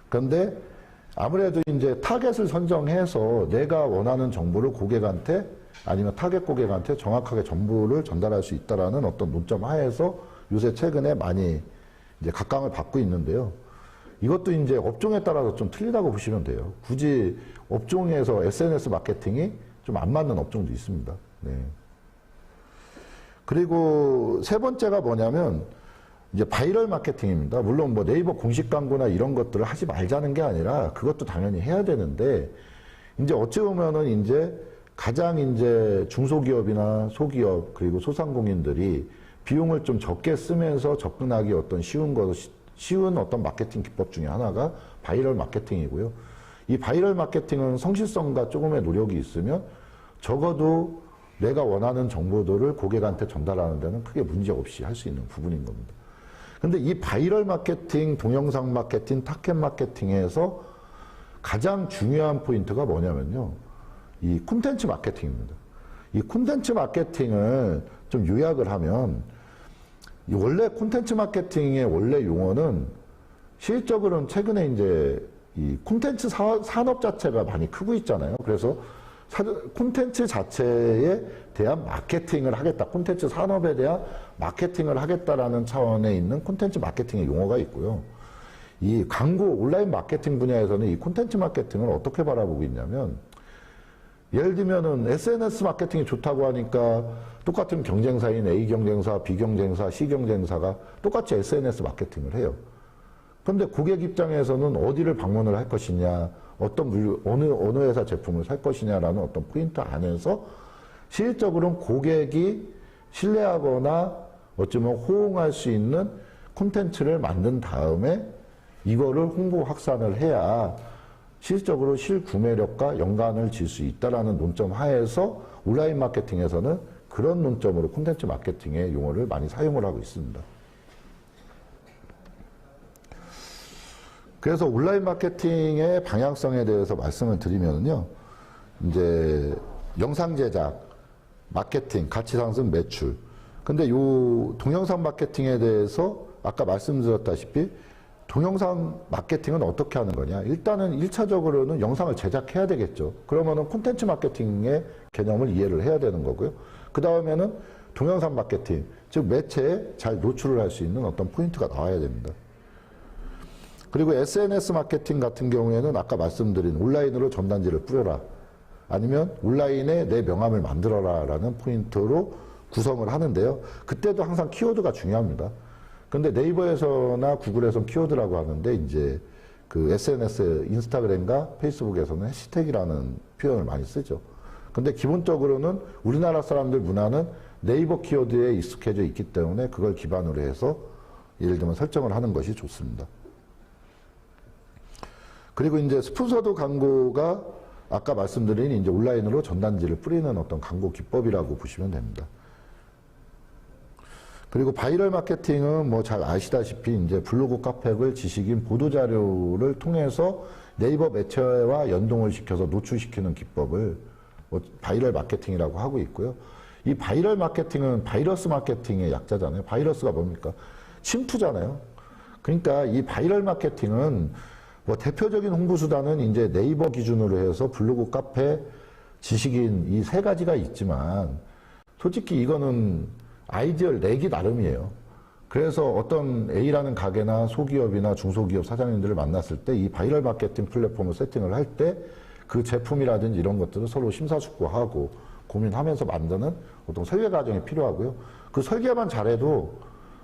그런데 아무래도 이제 타겟을 선정해서 내가 원하는 정보를 고객한테 아니면 타겟 고객한테 정확하게 정보를 전달할 수 있다라는 어떤 논점 하에서 요새 최근에 많이 이제 각광을 받고 있는데요. 이것도 이제 업종에 따라서 좀 틀리다고 보시면 돼요. 굳이 업종에서 SNS 마케팅이 좀 안 맞는 업종도 있습니다. 네. 그리고 세 번째가 뭐냐면 이제 바이럴 마케팅입니다. 물론 뭐 네이버 공식 광고나 이런 것들을 하지 말자는 게 아니라 그것도 당연히 해야 되는데 이제 어찌 보면은 이제 가장 이제 중소기업이나 소기업 그리고 소상공인들이 비용을 좀 적게 쓰면서 접근하기 어떤 쉬운 어떤 마케팅 기법 중에 하나가 바이럴 마케팅이고요. 이 바이럴 마케팅은 성실성과 조금의 노력이 있으면 적어도 내가 원하는 정보들을 고객한테 전달하는 데는 크게 문제 없이 할 수 있는 부분인 겁니다. 근데 이 바이럴 마케팅, 동영상 마케팅, 타켓 마케팅에서 가장 중요한 포인트가 뭐냐면요. 이 콘텐츠 마케팅입니다. 이 콘텐츠 마케팅을 좀 요약을 하면 원래 콘텐츠 마케팅의 원래 용어는 실적으로는 최근에 이제 이 콘텐츠 산업 자체가 많이 크고 있잖아요. 그래서 콘텐츠 자체에 대한 마케팅을 하겠다. 콘텐츠 산업에 대한 마케팅을 하겠다라는 차원에 있는 콘텐츠 마케팅의 용어가 있고요. 이 광고 온라인 마케팅 분야에서는 이 콘텐츠 마케팅을 어떻게 바라보고 있냐면 예를 들면은 SNS 마케팅이 좋다고 하니까 똑같은 경쟁사인 A 경쟁사, B 경쟁사, C 경쟁사가 똑같이 SNS 마케팅을 해요. 그런데 고객 입장에서는 어디를 방문을 할 것이냐, 어느 회사 제품을 살 것이냐라는 어떤 포인트 안에서 실질적으로는 고객이 신뢰하거나 어쩌면 호응할 수 있는 콘텐츠를 만든 다음에 이거를 홍보 확산을 해야 실질적으로 실구매력과 연관을 질 수 있다라는 논점 하에서 온라인 마케팅에서는 그런 논점으로 콘텐츠 마케팅의 용어를 많이 사용을 하고 있습니다. 그래서 온라인 마케팅의 방향성에 대해서 말씀을 드리면요. 이제 영상 제작, 마케팅, 가치 상승, 매출. 근데 요 동영상 마케팅에 대해서 아까 말씀드렸다시피 동영상 마케팅은 어떻게 하는 거냐. 일단은 1차적으로는 영상을 제작해야 되겠죠. 그러면은 콘텐츠 마케팅의 개념을 이해를 해야 되는 거고요. 그 다음에는 동영상 마케팅, 즉 매체에 잘 노출을 할 수 있는 어떤 포인트가 나와야 됩니다. 그리고 SNS 마케팅 같은 경우에는 아까 말씀드린 온라인으로 전단지를 뿌려라. 아니면 온라인에 내 명함을 만들어라 라는 포인트로 구성을 하는데요. 그때도 항상 키워드가 중요합니다. 근데 네이버에서나 구글에서는 키워드라고 하는데 이제 그 SNS, 인스타그램과 페이스북에서는 해시태그라는 표현을 많이 쓰죠. 근데 기본적으로는 우리나라 사람들 문화는 네이버 키워드에 익숙해져 있기 때문에 그걸 기반으로 해서 예를 들면 설정을 하는 것이 좋습니다. 그리고 이제 스폰서드 광고가 아까 말씀드린 이제 온라인으로 전단지를 뿌리는 어떤 광고 기법이라고 보시면 됩니다. 그리고 바이럴 마케팅은 뭐 잘 아시다시피 이제 블로그, 카페글, 지식인, 보도자료를 통해서 네이버 매체와 연동을 시켜서 노출시키는 기법을 뭐 바이럴 마케팅이라고 하고 있고요. 이 바이럴 마케팅은 바이러스 마케팅의 약자잖아요. 바이러스가 뭡니까? 침투잖아요. 그러니까 이 바이럴 마케팅은 뭐 대표적인 홍보 수단은 이제 네이버 기준으로 해서 블로그, 카페, 지식인 이 세 가지가 있지만 솔직히 이거는 아이디어 내기 나름이에요. 그래서 어떤 A라는 가게나 소기업이나 중소기업 사장님들을 만났을 때 이 바이럴 마케팅 플랫폼을 세팅을 할 때 그 제품이라든지 이런 것들을 서로 심사숙고하고 고민하면서 만드는 어떤 설계 과정이 필요하고요. 그 설계만 잘해도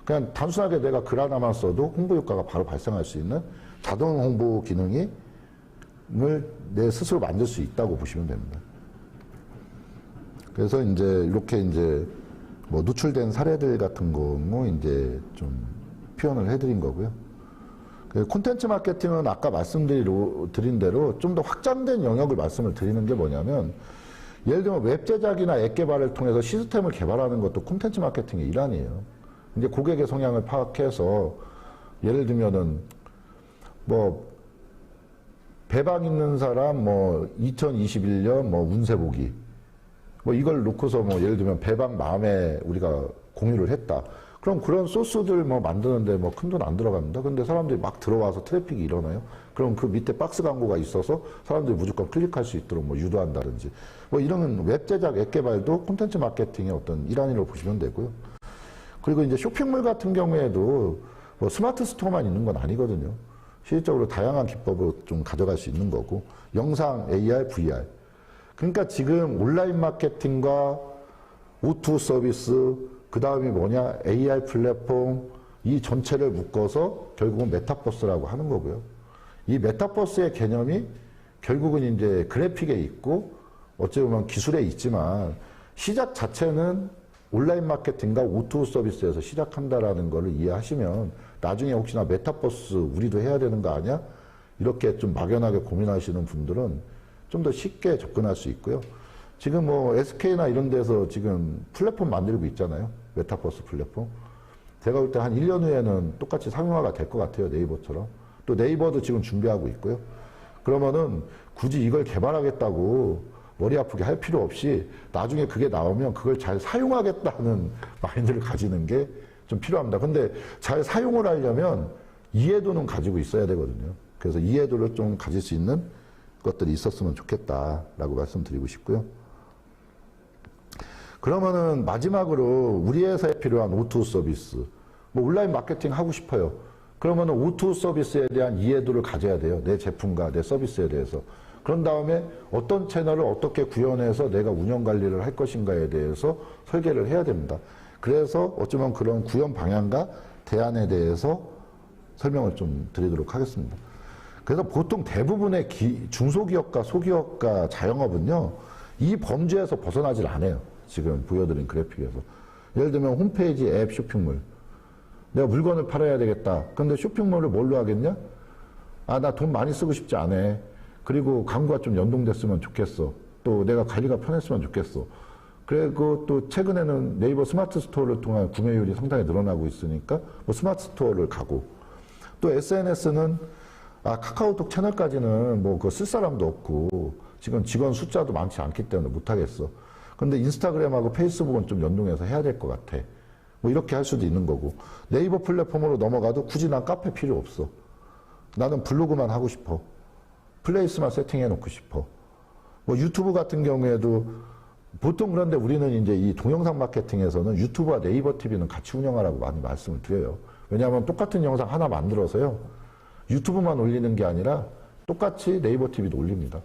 그냥 단순하게 내가 글 하나만 써도 홍보 효과가 바로 발생할 수 있는 자동 홍보 기능을 내 스스로 만들 수 있다고 보시면 됩니다. 그래서 이제 이렇게 이제 뭐 노출된 사례들 같은 거뭐 이제 좀 표현을 해드린 거고요. 콘텐츠 마케팅은 아까 말씀드린 대로 좀 더 확장된 영역을 말씀을 드리는 게 뭐냐면 예를 들면 웹 제작이나 앱 개발을 통해서 시스템을 개발하는 것도 콘텐츠 마케팅의 일환이에요. 이제 고객의 성향을 파악해서 예를 들면은 뭐 배방 있는 사람 뭐 2021년 뭐 운세 보기 뭐 이걸 놓고서 뭐 예를 들면 배방 마음에 우리가 공유를 했다. 그럼 그런 소스들 뭐 만드는데 뭐 큰 돈 안 들어갑니다. 근데 사람들이 막 들어와서 트래픽이 일어나요. 그럼 그 밑에 박스 광고가 있어서 사람들이 무조건 클릭할 수 있도록 뭐 유도한다든지 뭐 이런 웹 제작, 앱 개발도 콘텐츠 마케팅의 어떤 일환으로 보시면 되고요. 그리고 이제 쇼핑몰 같은 경우에도 뭐 스마트 스토어만 있는 건 아니거든요. 실질적으로 다양한 기법을 좀 가져갈 수 있는 거고 영상, AR, VR. 그러니까 지금 온라인 마케팅과 O2 서비스, 그 다음이 뭐냐, AR 플랫폼, 이 전체를 묶어서 결국은 메타버스라고 하는 거고요. 이 메타버스의 개념이 결국은 이제 그래픽에 있고 어찌 보면 기술에 있지만 시작 자체는 온라인 마케팅과 O2 서비스에서 시작한다라는 것을 이해하시면 나중에 혹시나 메타버스 우리도 해야 되는 거 아니야? 이렇게 좀 막연하게 고민하시는 분들은 좀 더 쉽게 접근할 수 있고요. 지금 뭐 SK나 이런 데서 지금 플랫폼 만들고 있잖아요. 메타버스 플랫폼. 제가 볼 때 한 1년 후에는 똑같이 상용화가 될 것 같아요. 네이버처럼. 또 네이버도 지금 준비하고 있고요. 그러면은 굳이 이걸 개발하겠다고 머리 아프게 할 필요 없이 나중에 그게 나오면 그걸 잘 사용하겠다는 마인드를 가지는 게 좀 필요합니다. 근데 잘 사용을 하려면 이해도는 가지고 있어야 되거든요. 그래서 이해도를 좀 가질 수 있는 것들이 있었으면 좋겠다라고 말씀드리고 싶고요. 그러면은 마지막으로 우리 회사에 필요한 O2 서비스, 뭐 온라인 마케팅 하고 싶어요. 그러면은 O2 서비스에 대한 이해도를 가져야 돼요. 내 제품과 내 서비스에 대해서. 그런 다음에 어떤 채널을 어떻게 구현해서 내가 운영 관리를 할 것인가에 대해서 설계를 해야 됩니다. 그래서 어쩌면 그런 구현 방향과 대안에 대해서 설명을 좀 드리도록 하겠습니다. 그래서 보통 대부분의 중소기업과 소기업과 자영업은요, 이 범주에서 벗어나질 않아요. 지금 보여드린 그래픽에서. 예를 들면 홈페이지, 앱, 쇼핑몰. 내가 물건을 팔아야 되겠다. 근데 쇼핑몰을 뭘로 하겠냐? 아, 나 돈 많이 쓰고 싶지 않아. 그리고 광고가 좀 연동됐으면 좋겠어. 또 내가 관리가 편했으면 좋겠어. 그리고 또 최근에는 네이버 스마트 스토어를 통한 구매율이 상당히 늘어나고 있으니까 뭐 스마트 스토어를 가고, 또 SNS는 카카오톡 채널까지는 뭐 그거 쓸 사람도 없고 지금 직원 숫자도 많지 않기 때문에 못하겠어. 근데 인스타그램하고 페이스북은 좀 연동해서 해야 될 것 같아. 뭐 이렇게 할 수도 있는 거고, 네이버 플랫폼으로 넘어가도 굳이 난 카페 필요 없어. 나는 블로그만 하고 싶어. 플레이스만 세팅해 놓고 싶어. 뭐 유튜브 같은 경우에도 보통, 그런데 우리는 이제 이 동영상 마케팅에서는 유튜브와 네이버 TV는 같이 운영하라고 많이 말씀을 드려요. 왜냐하면 똑같은 영상 하나 만들어서요, 유튜브만 올리는 게 아니라 똑같이 네이버 TV도 올립니다.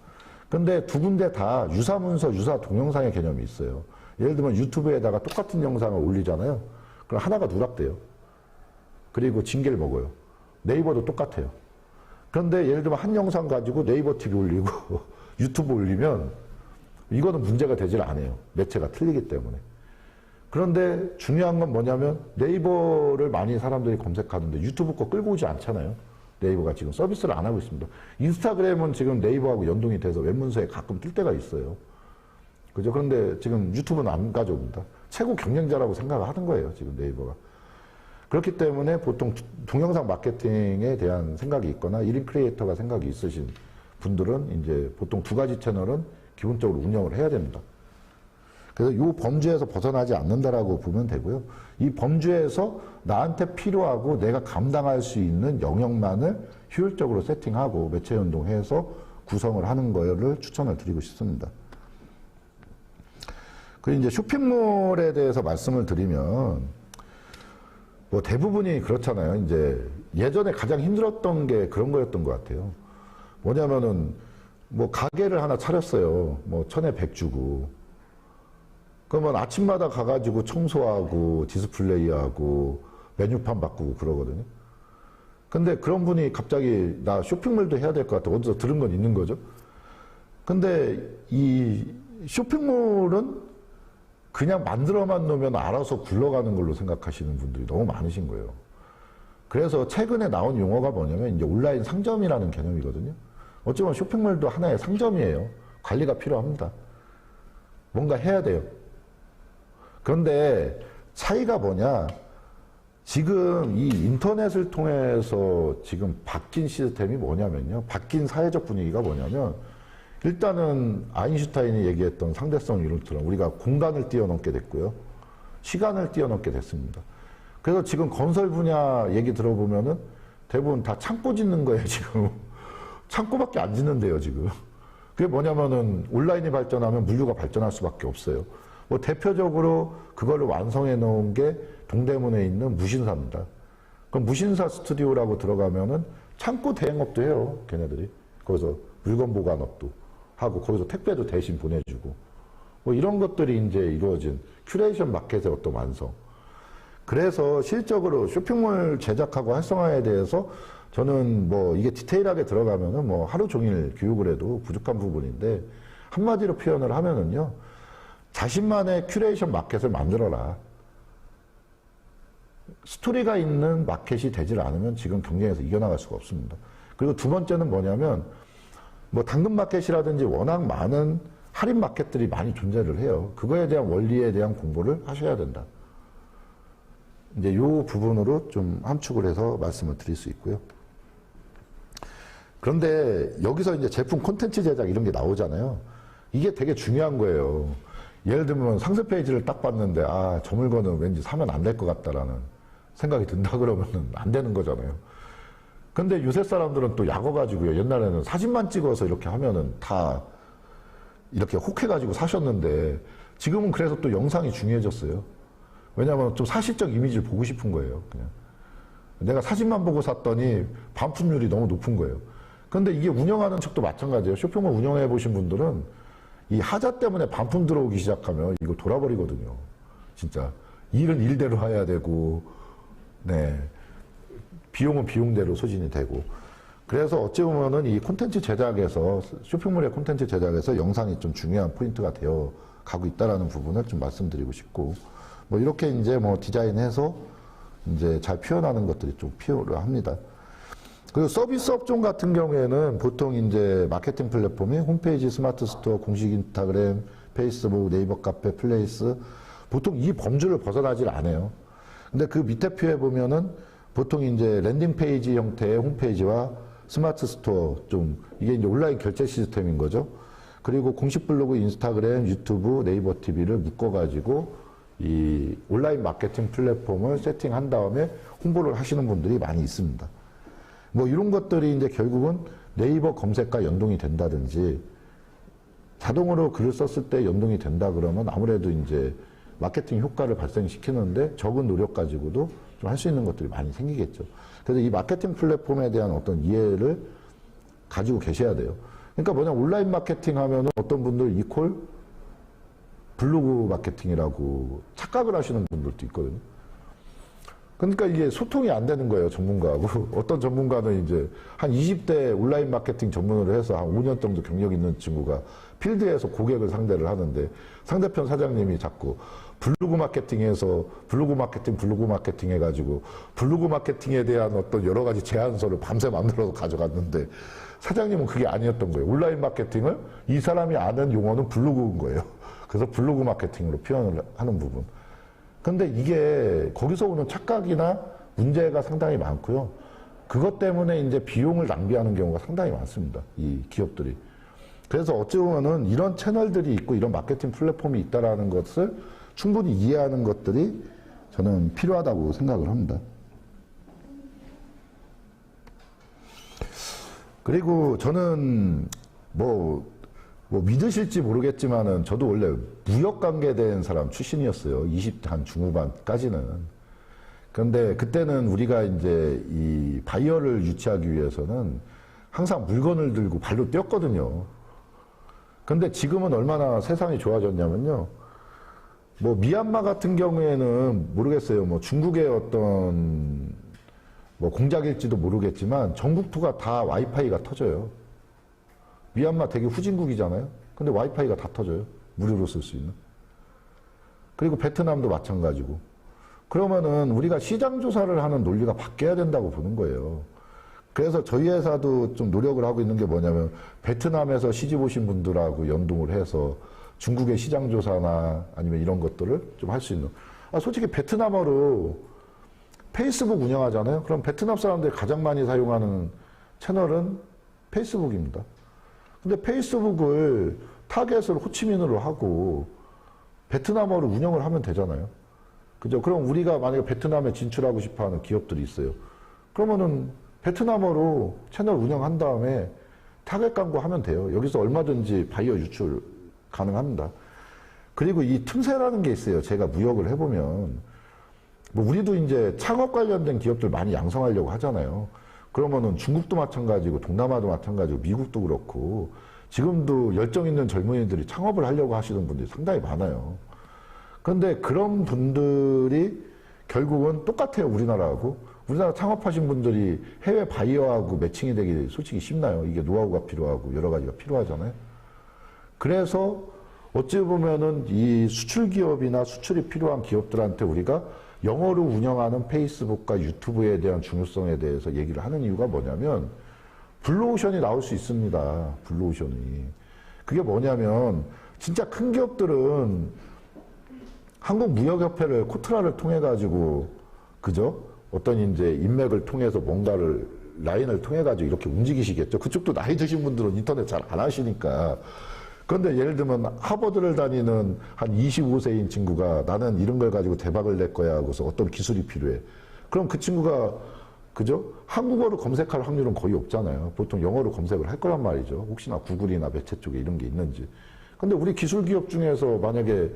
근데 두 군데 다 유사 문서, 유사 동영상의 개념이 있어요. 예를 들면 유튜브에다가 똑같은 영상을 올리잖아요. 그럼 하나가 누락돼요. 그리고 징계를 먹어요. 네이버도 똑같아요. 그런데 예를 들면 한 영상 가지고 네이버 TV 올리고 유튜브 올리면 이거는 문제가 되질 않아요. 매체가 틀리기 때문에. 그런데 중요한 건 뭐냐면 네이버를 많이 사람들이 검색하는데 유튜브 거 끌고 오지 않잖아요. 네이버가 지금 서비스를 안 하고 있습니다. 인스타그램은 지금 네이버하고 연동이 돼서 웹문서에 가끔 뜰 때가 있어요. 그죠? 그런데 지금 유튜브는 안 가져옵니다. 최고 경쟁자라고 생각을 하는 거예요, 지금 네이버가. 그렇기 때문에 보통 동영상 마케팅에 대한 생각이 있거나 1인 크리에이터가 생각이 있으신 분들은 이제 보통 두 가지 채널은 기본적으로 운영을 해야 됩니다. 그래서 이 범주에서 벗어나지 않는다라고 보면 되고요. 이 범주에서 나한테 필요하고 내가 감당할 수 있는 영역만을 효율적으로 세팅하고 매체 연동해서 구성을 하는 거를 추천을 드리고 싶습니다. 그리고 이제 쇼핑몰에 대해서 말씀을 드리면, 뭐 대부분이 그렇잖아요. 이제 예전에 가장 힘들었던 게 그런 거였던 것 같아요. 뭐냐면은 뭐 가게를 하나 차렸어요. 뭐 1,100 주고. 그러면 아침마다 가가지고 청소하고 디스플레이하고 메뉴판 바꾸고 그러거든요. 근데 그런 분이 갑자기 나 쇼핑몰도 해야 될 것 같아. 어디서 들은 건 있는 거죠. 근데 이 쇼핑몰은 그냥 만들어만 놓으면 알아서 굴러가는 걸로 생각하시는 분들이 너무 많으신 거예요. 그래서 최근에 나온 용어가 뭐냐면 이제 온라인 상점이라는 개념이거든요. 어쩌면 쇼핑몰도 하나의 상점이에요. 관리가 필요합니다. 뭔가 해야 돼요. 그런데 차이가 뭐냐, 지금 이 인터넷을 통해서 지금 바뀐 시스템이 뭐냐면요, 바뀐 사회적 분위기가 뭐냐면, 일단은 아인슈타인이 얘기했던 상대성 이론처럼 우리가 공간을 뛰어넘게 됐고요, 시간을 뛰어넘게 됐습니다. 그래서 지금 건설 분야 얘기 들어보면은 대부분 다 창고 짓는 거예요, 지금. 창고밖에 안 짓는데요, 지금. 그게 뭐냐면은 온라인이 발전하면 물류가 발전할 수밖에 없어요. 뭐 대표적으로 그걸 완성해 놓은 게 동대문에 있는 무신사입니다. 그럼 무신사 스튜디오라고 들어가면은 창고 대행업도 해요, 걔네들이. 거기서 물건 보관업도 하고 거기서 택배도 대신 보내주고 뭐 이런 것들이 이제 이루어진 큐레이션 마켓의 어떤 완성. 그래서 실적으로 쇼핑몰 제작하고 활성화에 대해서 저는 뭐 이게 디테일하게 들어가면은 뭐 하루 종일 교육을 해도 부족한 부분인데, 한마디로 표현을 하면은요, 자신만의 큐레이션 마켓을 만들어라. 스토리가 있는 마켓이 되질 않으면 지금 경쟁에서 이겨나갈 수가 없습니다. 그리고 두 번째는 뭐냐면, 뭐 당근마켓이라든지 워낙 많은 할인 마켓들이 많이 존재를 해요. 그거에 대한 원리에 대한 공부를 하셔야 된다. 이제 요 부분으로 좀 함축을 해서 말씀을 드릴 수 있고요. 그런데 여기서 이제 제품 콘텐츠 제작 이런 게 나오잖아요. 이게 되게 중요한 거예요. 예를 들면 상세 페이지를 딱 봤는데 저 물건은 왠지 사면 안 될 것 같다라는 생각이 든다 그러면 안 되는 거잖아요. 근데 요새 사람들은 또 약어가지고요. 옛날에는 사진만 찍어서 이렇게 하면은 다 이렇게 혹해가지고 사셨는데, 지금은 그래서 또 영상이 중요해졌어요. 왜냐하면 좀 사실적 이미지를 보고 싶은 거예요. 그냥 내가 사진만 보고 샀더니 반품률이 너무 높은 거예요. 근데 이게 운영하는 측도 마찬가지예요. 쇼핑몰 운영해 보신 분들은 이 하자 때문에 반품 들어오기 시작하면 이거 돌아버리거든요. 진짜 일은 일대로 해야 되고, 네, 비용은 비용대로 소진이 되고. 그래서 어찌 보면은 이 콘텐츠 제작에서, 쇼핑몰의 콘텐츠 제작에서 영상이 좀 중요한 포인트가 되어 가고 있다라는 부분을 좀 말씀드리고 싶고, 뭐 이렇게 이제 뭐 디자인해서 이제 잘 표현하는 것들이 좀 필요합니다. 그리고 서비스 업종 같은 경우에는 보통 이제 마케팅 플랫폼이 홈페이지, 스마트 스토어, 공식 인스타그램, 페이스북, 네이버 카페, 플레이스 보통 이 범주를 벗어나질 않아요. 근데 그 밑에 표에 보면은 보통 이제 랜딩 페이지 형태의 홈페이지와 스마트 스토어 좀 이게 이제 온라인 결제 시스템인 거죠. 그리고 공식 블로그, 인스타그램, 유튜브, 네이버 TV를 묶어가지고 이 온라인 마케팅 플랫폼을 세팅한 다음에 홍보를 하시는 분들이 많이 있습니다. 뭐 이런 것들이 이제 결국은 네이버 검색과 연동이 된다든지 자동으로 글을 썼을 때 연동이 된다 그러면 아무래도 이제 마케팅 효과를 발생시키는데 적은 노력 가지고도 좀 할 수 있는 것들이 많이 생기겠죠. 그래서 이 마케팅 플랫폼에 대한 어떤 이해를 가지고 계셔야 돼요. 그러니까 뭐냐, 온라인 마케팅 하면은 어떤 분들 이퀄 블로그 마케팅이라고 착각을 하시는 분들도 있거든요. 그러니까 이게 소통이 안 되는 거예요, 전문가하고. 어떤 전문가는 이제 한 20대 온라인 마케팅 전문으로 해서 한 5년 정도 경력 있는 친구가 필드에서 고객을 상대를 하는데 상대편 사장님이 자꾸 블로그 마케팅에서 블로그 마케팅 해가지고 블로그 마케팅에 대한 어떤 여러 가지 제안서를 밤새 만들어서 가져갔는데 사장님은 그게 아니었던 거예요. 온라인 마케팅을 이 사람이 아는 용어는 블로그인 거예요. 그래서 블로그 마케팅으로 표현을 하는 부분. 근데 이게 거기서 오는 착각이나 문제가 상당히 많고요. 그것 때문에 이제 비용을 낭비하는 경우가 상당히 많습니다. 이 기업들이. 그래서 어찌 보면은 이런 채널들이 있고 이런 마케팅 플랫폼이 있다라는 것을 충분히 이해하는 것들이 저는 필요하다고 생각을 합니다. 그리고 저는 뭐 믿으실지 모르겠지만은 저도 원래 무역 관계된 사람 출신이었어요. 20대 한 중후반까지는. 그런데 그때는 우리가 이제 이 바이어를 유치하기 위해서는 항상 물건을 들고 발로 뛰었거든요. 근데 지금은 얼마나 세상이 좋아졌냐면요. 뭐 미얀마 같은 경우에는 모르겠어요. 뭐 중국의 어떤 뭐 공작일지도 모르겠지만 전국토가 다 와이파이가 터져요. 미얀마 되게 후진국이잖아요. 근데 와이파이가 다 터져요. 무료로 쓸 수 있는. 그리고 베트남도 마찬가지고. 그러면은 우리가 시장 조사를 하는 논리가 바뀌어야 된다고 보는 거예요. 그래서 저희 회사도 좀 노력을 하고 있는 게 뭐냐면 베트남에서 시집 오신 분들하고 연동을 해서 중국의 시장 조사나 아니면 이런 것들을 좀 할 수 있는. 솔직히 베트남어로 페이스북 운영하잖아요. 그럼 베트남 사람들이 가장 많이 사용하는 채널은 페이스북입니다. 근데 페이스북을 타겟을 호치민으로 하고 베트남어로 운영을 하면 되잖아요. 그죠? 그럼 우리가 만약에 베트남에 진출하고 싶어 하는 기업들이 있어요. 그러면은 베트남어로 채널 운영한 다음에 타겟 광고 하면 돼요. 여기서 얼마든지 바이어 유출 가능합니다. 그리고 이 틈새라는 게 있어요. 제가 무역을 해보면. 뭐 우리도 이제 창업 관련된 기업들 많이 양성하려고 하잖아요. 그러면은 중국도 마찬가지고 동남아도 마찬가지고 미국도 그렇고 지금도 열정 있는 젊은이들이 창업을 하려고 하시는 분들이 상당히 많아요. 그런데 그런 분들이 결국은 똑같아요. 우리나라하고. 우리나라 창업하신 분들이 해외 바이어하고 매칭이 되기 솔직히 쉽나요? 이게 노하우가 필요하고 여러 가지가 필요하잖아요. 그래서 어찌 보면은 이 수출 기업이나 수출이 필요한 기업들한테 우리가 영어로 운영하는 페이스북과 유튜브에 대한 중요성에 대해서 얘기를 하는 이유가 뭐냐면 블루오션이 나올 수 있습니다. 블루오션이. 그게 뭐냐면 진짜 큰 기업들은 한국무역협회를 코트라를 통해 가지고 그죠? 어떤 이제 인맥을 통해서 뭔가를 라인을 통해 가지고 이렇게 움직이시겠죠. 그쪽도 나이 드신 분들은 인터넷 잘 안 하시니까. 그런데 예를 들면 하버드를 다니는 한 25세인 친구가 나는 이런 걸 가지고 대박을 낼 거야 하고서 어떤 기술이 필요해. 그럼 그 친구가 그죠? 한국어로 검색할 확률은 거의 없잖아요. 보통 영어로 검색을 할 거란 말이죠. 혹시나 구글이나 매체 쪽에 이런 게 있는지. 근데 우리 기술 기업 중에서 만약에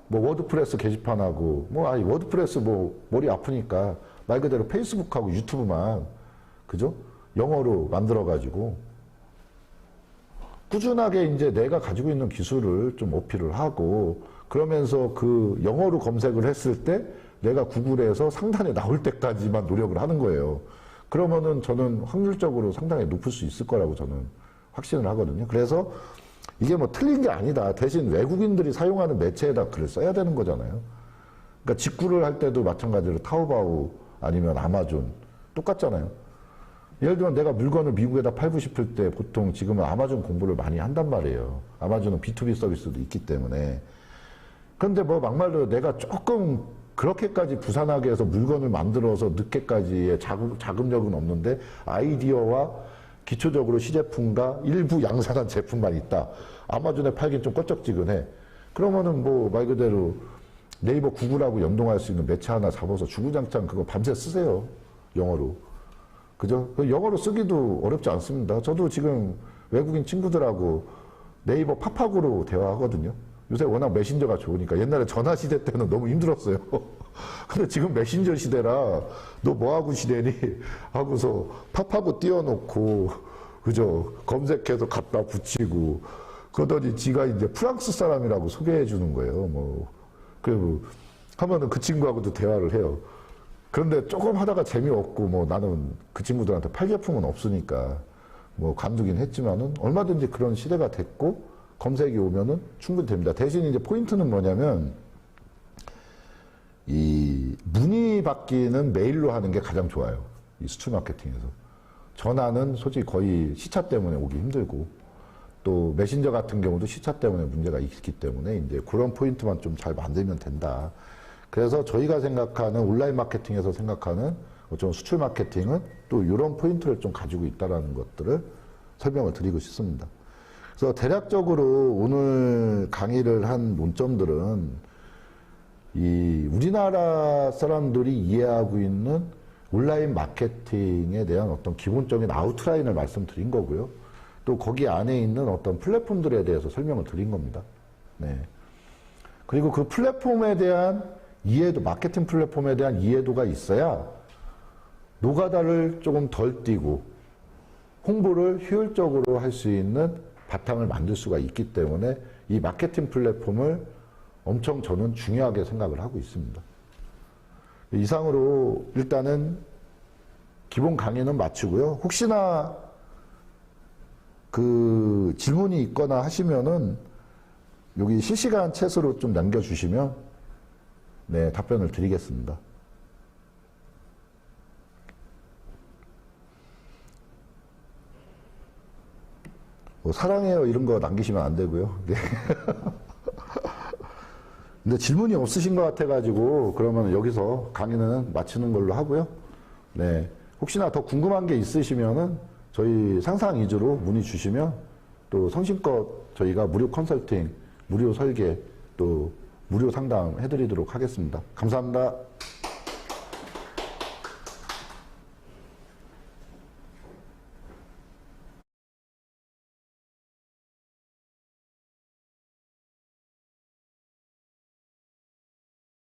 뭐 워드프레스 게시판하고 워드프레스 머리 아프니까 말 그대로 페이스북하고 유튜브만 그죠? 영어로 만들어 가지고 꾸준하게 이제 내가 가지고 있는 기술을 좀 어필을 하고 그러면서 그 영어로 검색을 했을 때 내가 구글에서 상단에 나올 때까지만 노력을 하는 거예요. 그러면은 저는 확률적으로 상당히 높을 수 있을 거라고 저는 확신을 하거든요. 그래서 이게 뭐 틀린 게 아니다. 대신 외국인들이 사용하는 매체에다 글을 써야 되는 거잖아요. 그러니까 직구를 할 때도 마찬가지로 타오바오 아니면 아마존 똑같잖아요. 예를 들면 내가 물건을 미국에다 팔고 싶을 때 보통 지금은 아마존 공부를 많이 한단 말이에요. 아마존은 B2B 서비스도 있기 때문에. 그런데 뭐 막말로 내가 조금 그렇게까지 부산하게 해서 물건을 만들어서 늦게까지의 자금력은 없는데 아이디어와 기초적으로 시제품과 일부 양산한 제품만 있다. 아마존에 팔긴 좀 껄쩍지근해. 그러면은 뭐 말 그대로 네이버 구글하고 연동할 수 있는 매체 하나 잡아서 주구장창 그거 밤새 쓰세요. 영어로. 그죠? 영어로 쓰기도 어렵지 않습니다. 저도 지금 외국인 친구들하고 네이버 팝하고로 대화하거든요. 요새 워낙 메신저가 좋으니까. 옛날에 전화 시대 때는 너무 힘들었어요. 근데 지금 메신저 시대라 너 뭐하고 시대니? 하고서 팝하고 띄워놓고, 그죠? 검색해서 갖다 붙이고, 그러더니 지가 이제 프랑스 사람이라고 소개해 주는 거예요. 뭐. 그리고 하면은 그 친구하고도 대화를 해요. 그런데 조금 하다가 재미없고, 뭐 나는 그 친구들한테 팔 제품은 없으니까 뭐 관두긴 했지만은 얼마든지 그런 시대가 됐고, 검색이 오면은 충분히 됩니다. 대신 이제 포인트는 뭐냐면, 이 문의 받기는 메일로 하는 게 가장 좋아요. 이 수출 마케팅에서. 전화는 솔직히 거의 시차 때문에 오기 힘들고, 또 메신저 같은 경우도 시차 때문에 문제가 있기 때문에 이제 그런 포인트만 좀 잘 만들면 된다. 그래서 저희가 생각하는 온라인 마케팅에서 생각하는 어쩌면 수출 마케팅은 또 이런 포인트를 좀 가지고 있다라는 것들을 설명을 드리고 싶습니다. 그래서 대략적으로 오늘 강의를 한 논점들은 이 우리나라 사람들이 이해하고 있는 온라인 마케팅에 대한 어떤 기본적인 아웃라인을 말씀드린 거고요. 또 거기 안에 있는 어떤 플랫폼들에 대해서 설명을 드린 겁니다. 네. 그리고 그 플랫폼에 대한 이해도, 마케팅 플랫폼에 대한 이해도가 있어야 노가다를 조금 덜 띄고 홍보를 효율적으로 할 수 있는 바탕을 만들 수가 있기 때문에 이 마케팅 플랫폼을 엄청 저는 중요하게 생각을 하고 있습니다. 이상으로 일단은 기본 강의는 마치고요. 혹시나 그 질문이 있거나 하시면은 여기 실시간 챗으로 좀 남겨주시면 네, 답변을 드리겠습니다. 뭐 사랑해요 이런 거 남기시면 안 되고요. 네. 근데 질문이 없으신 것 같아가지고 그러면 여기서 강의는 마치는 걸로 하고요. 네. 혹시나 더 궁금한 게 있으시면은 저희 상상 위주로 문의 주시면 또 성심껏 저희가 무료 컨설팅, 무료 설계, 또 무료 상담 해드리도록 하겠습니다. 감사합니다.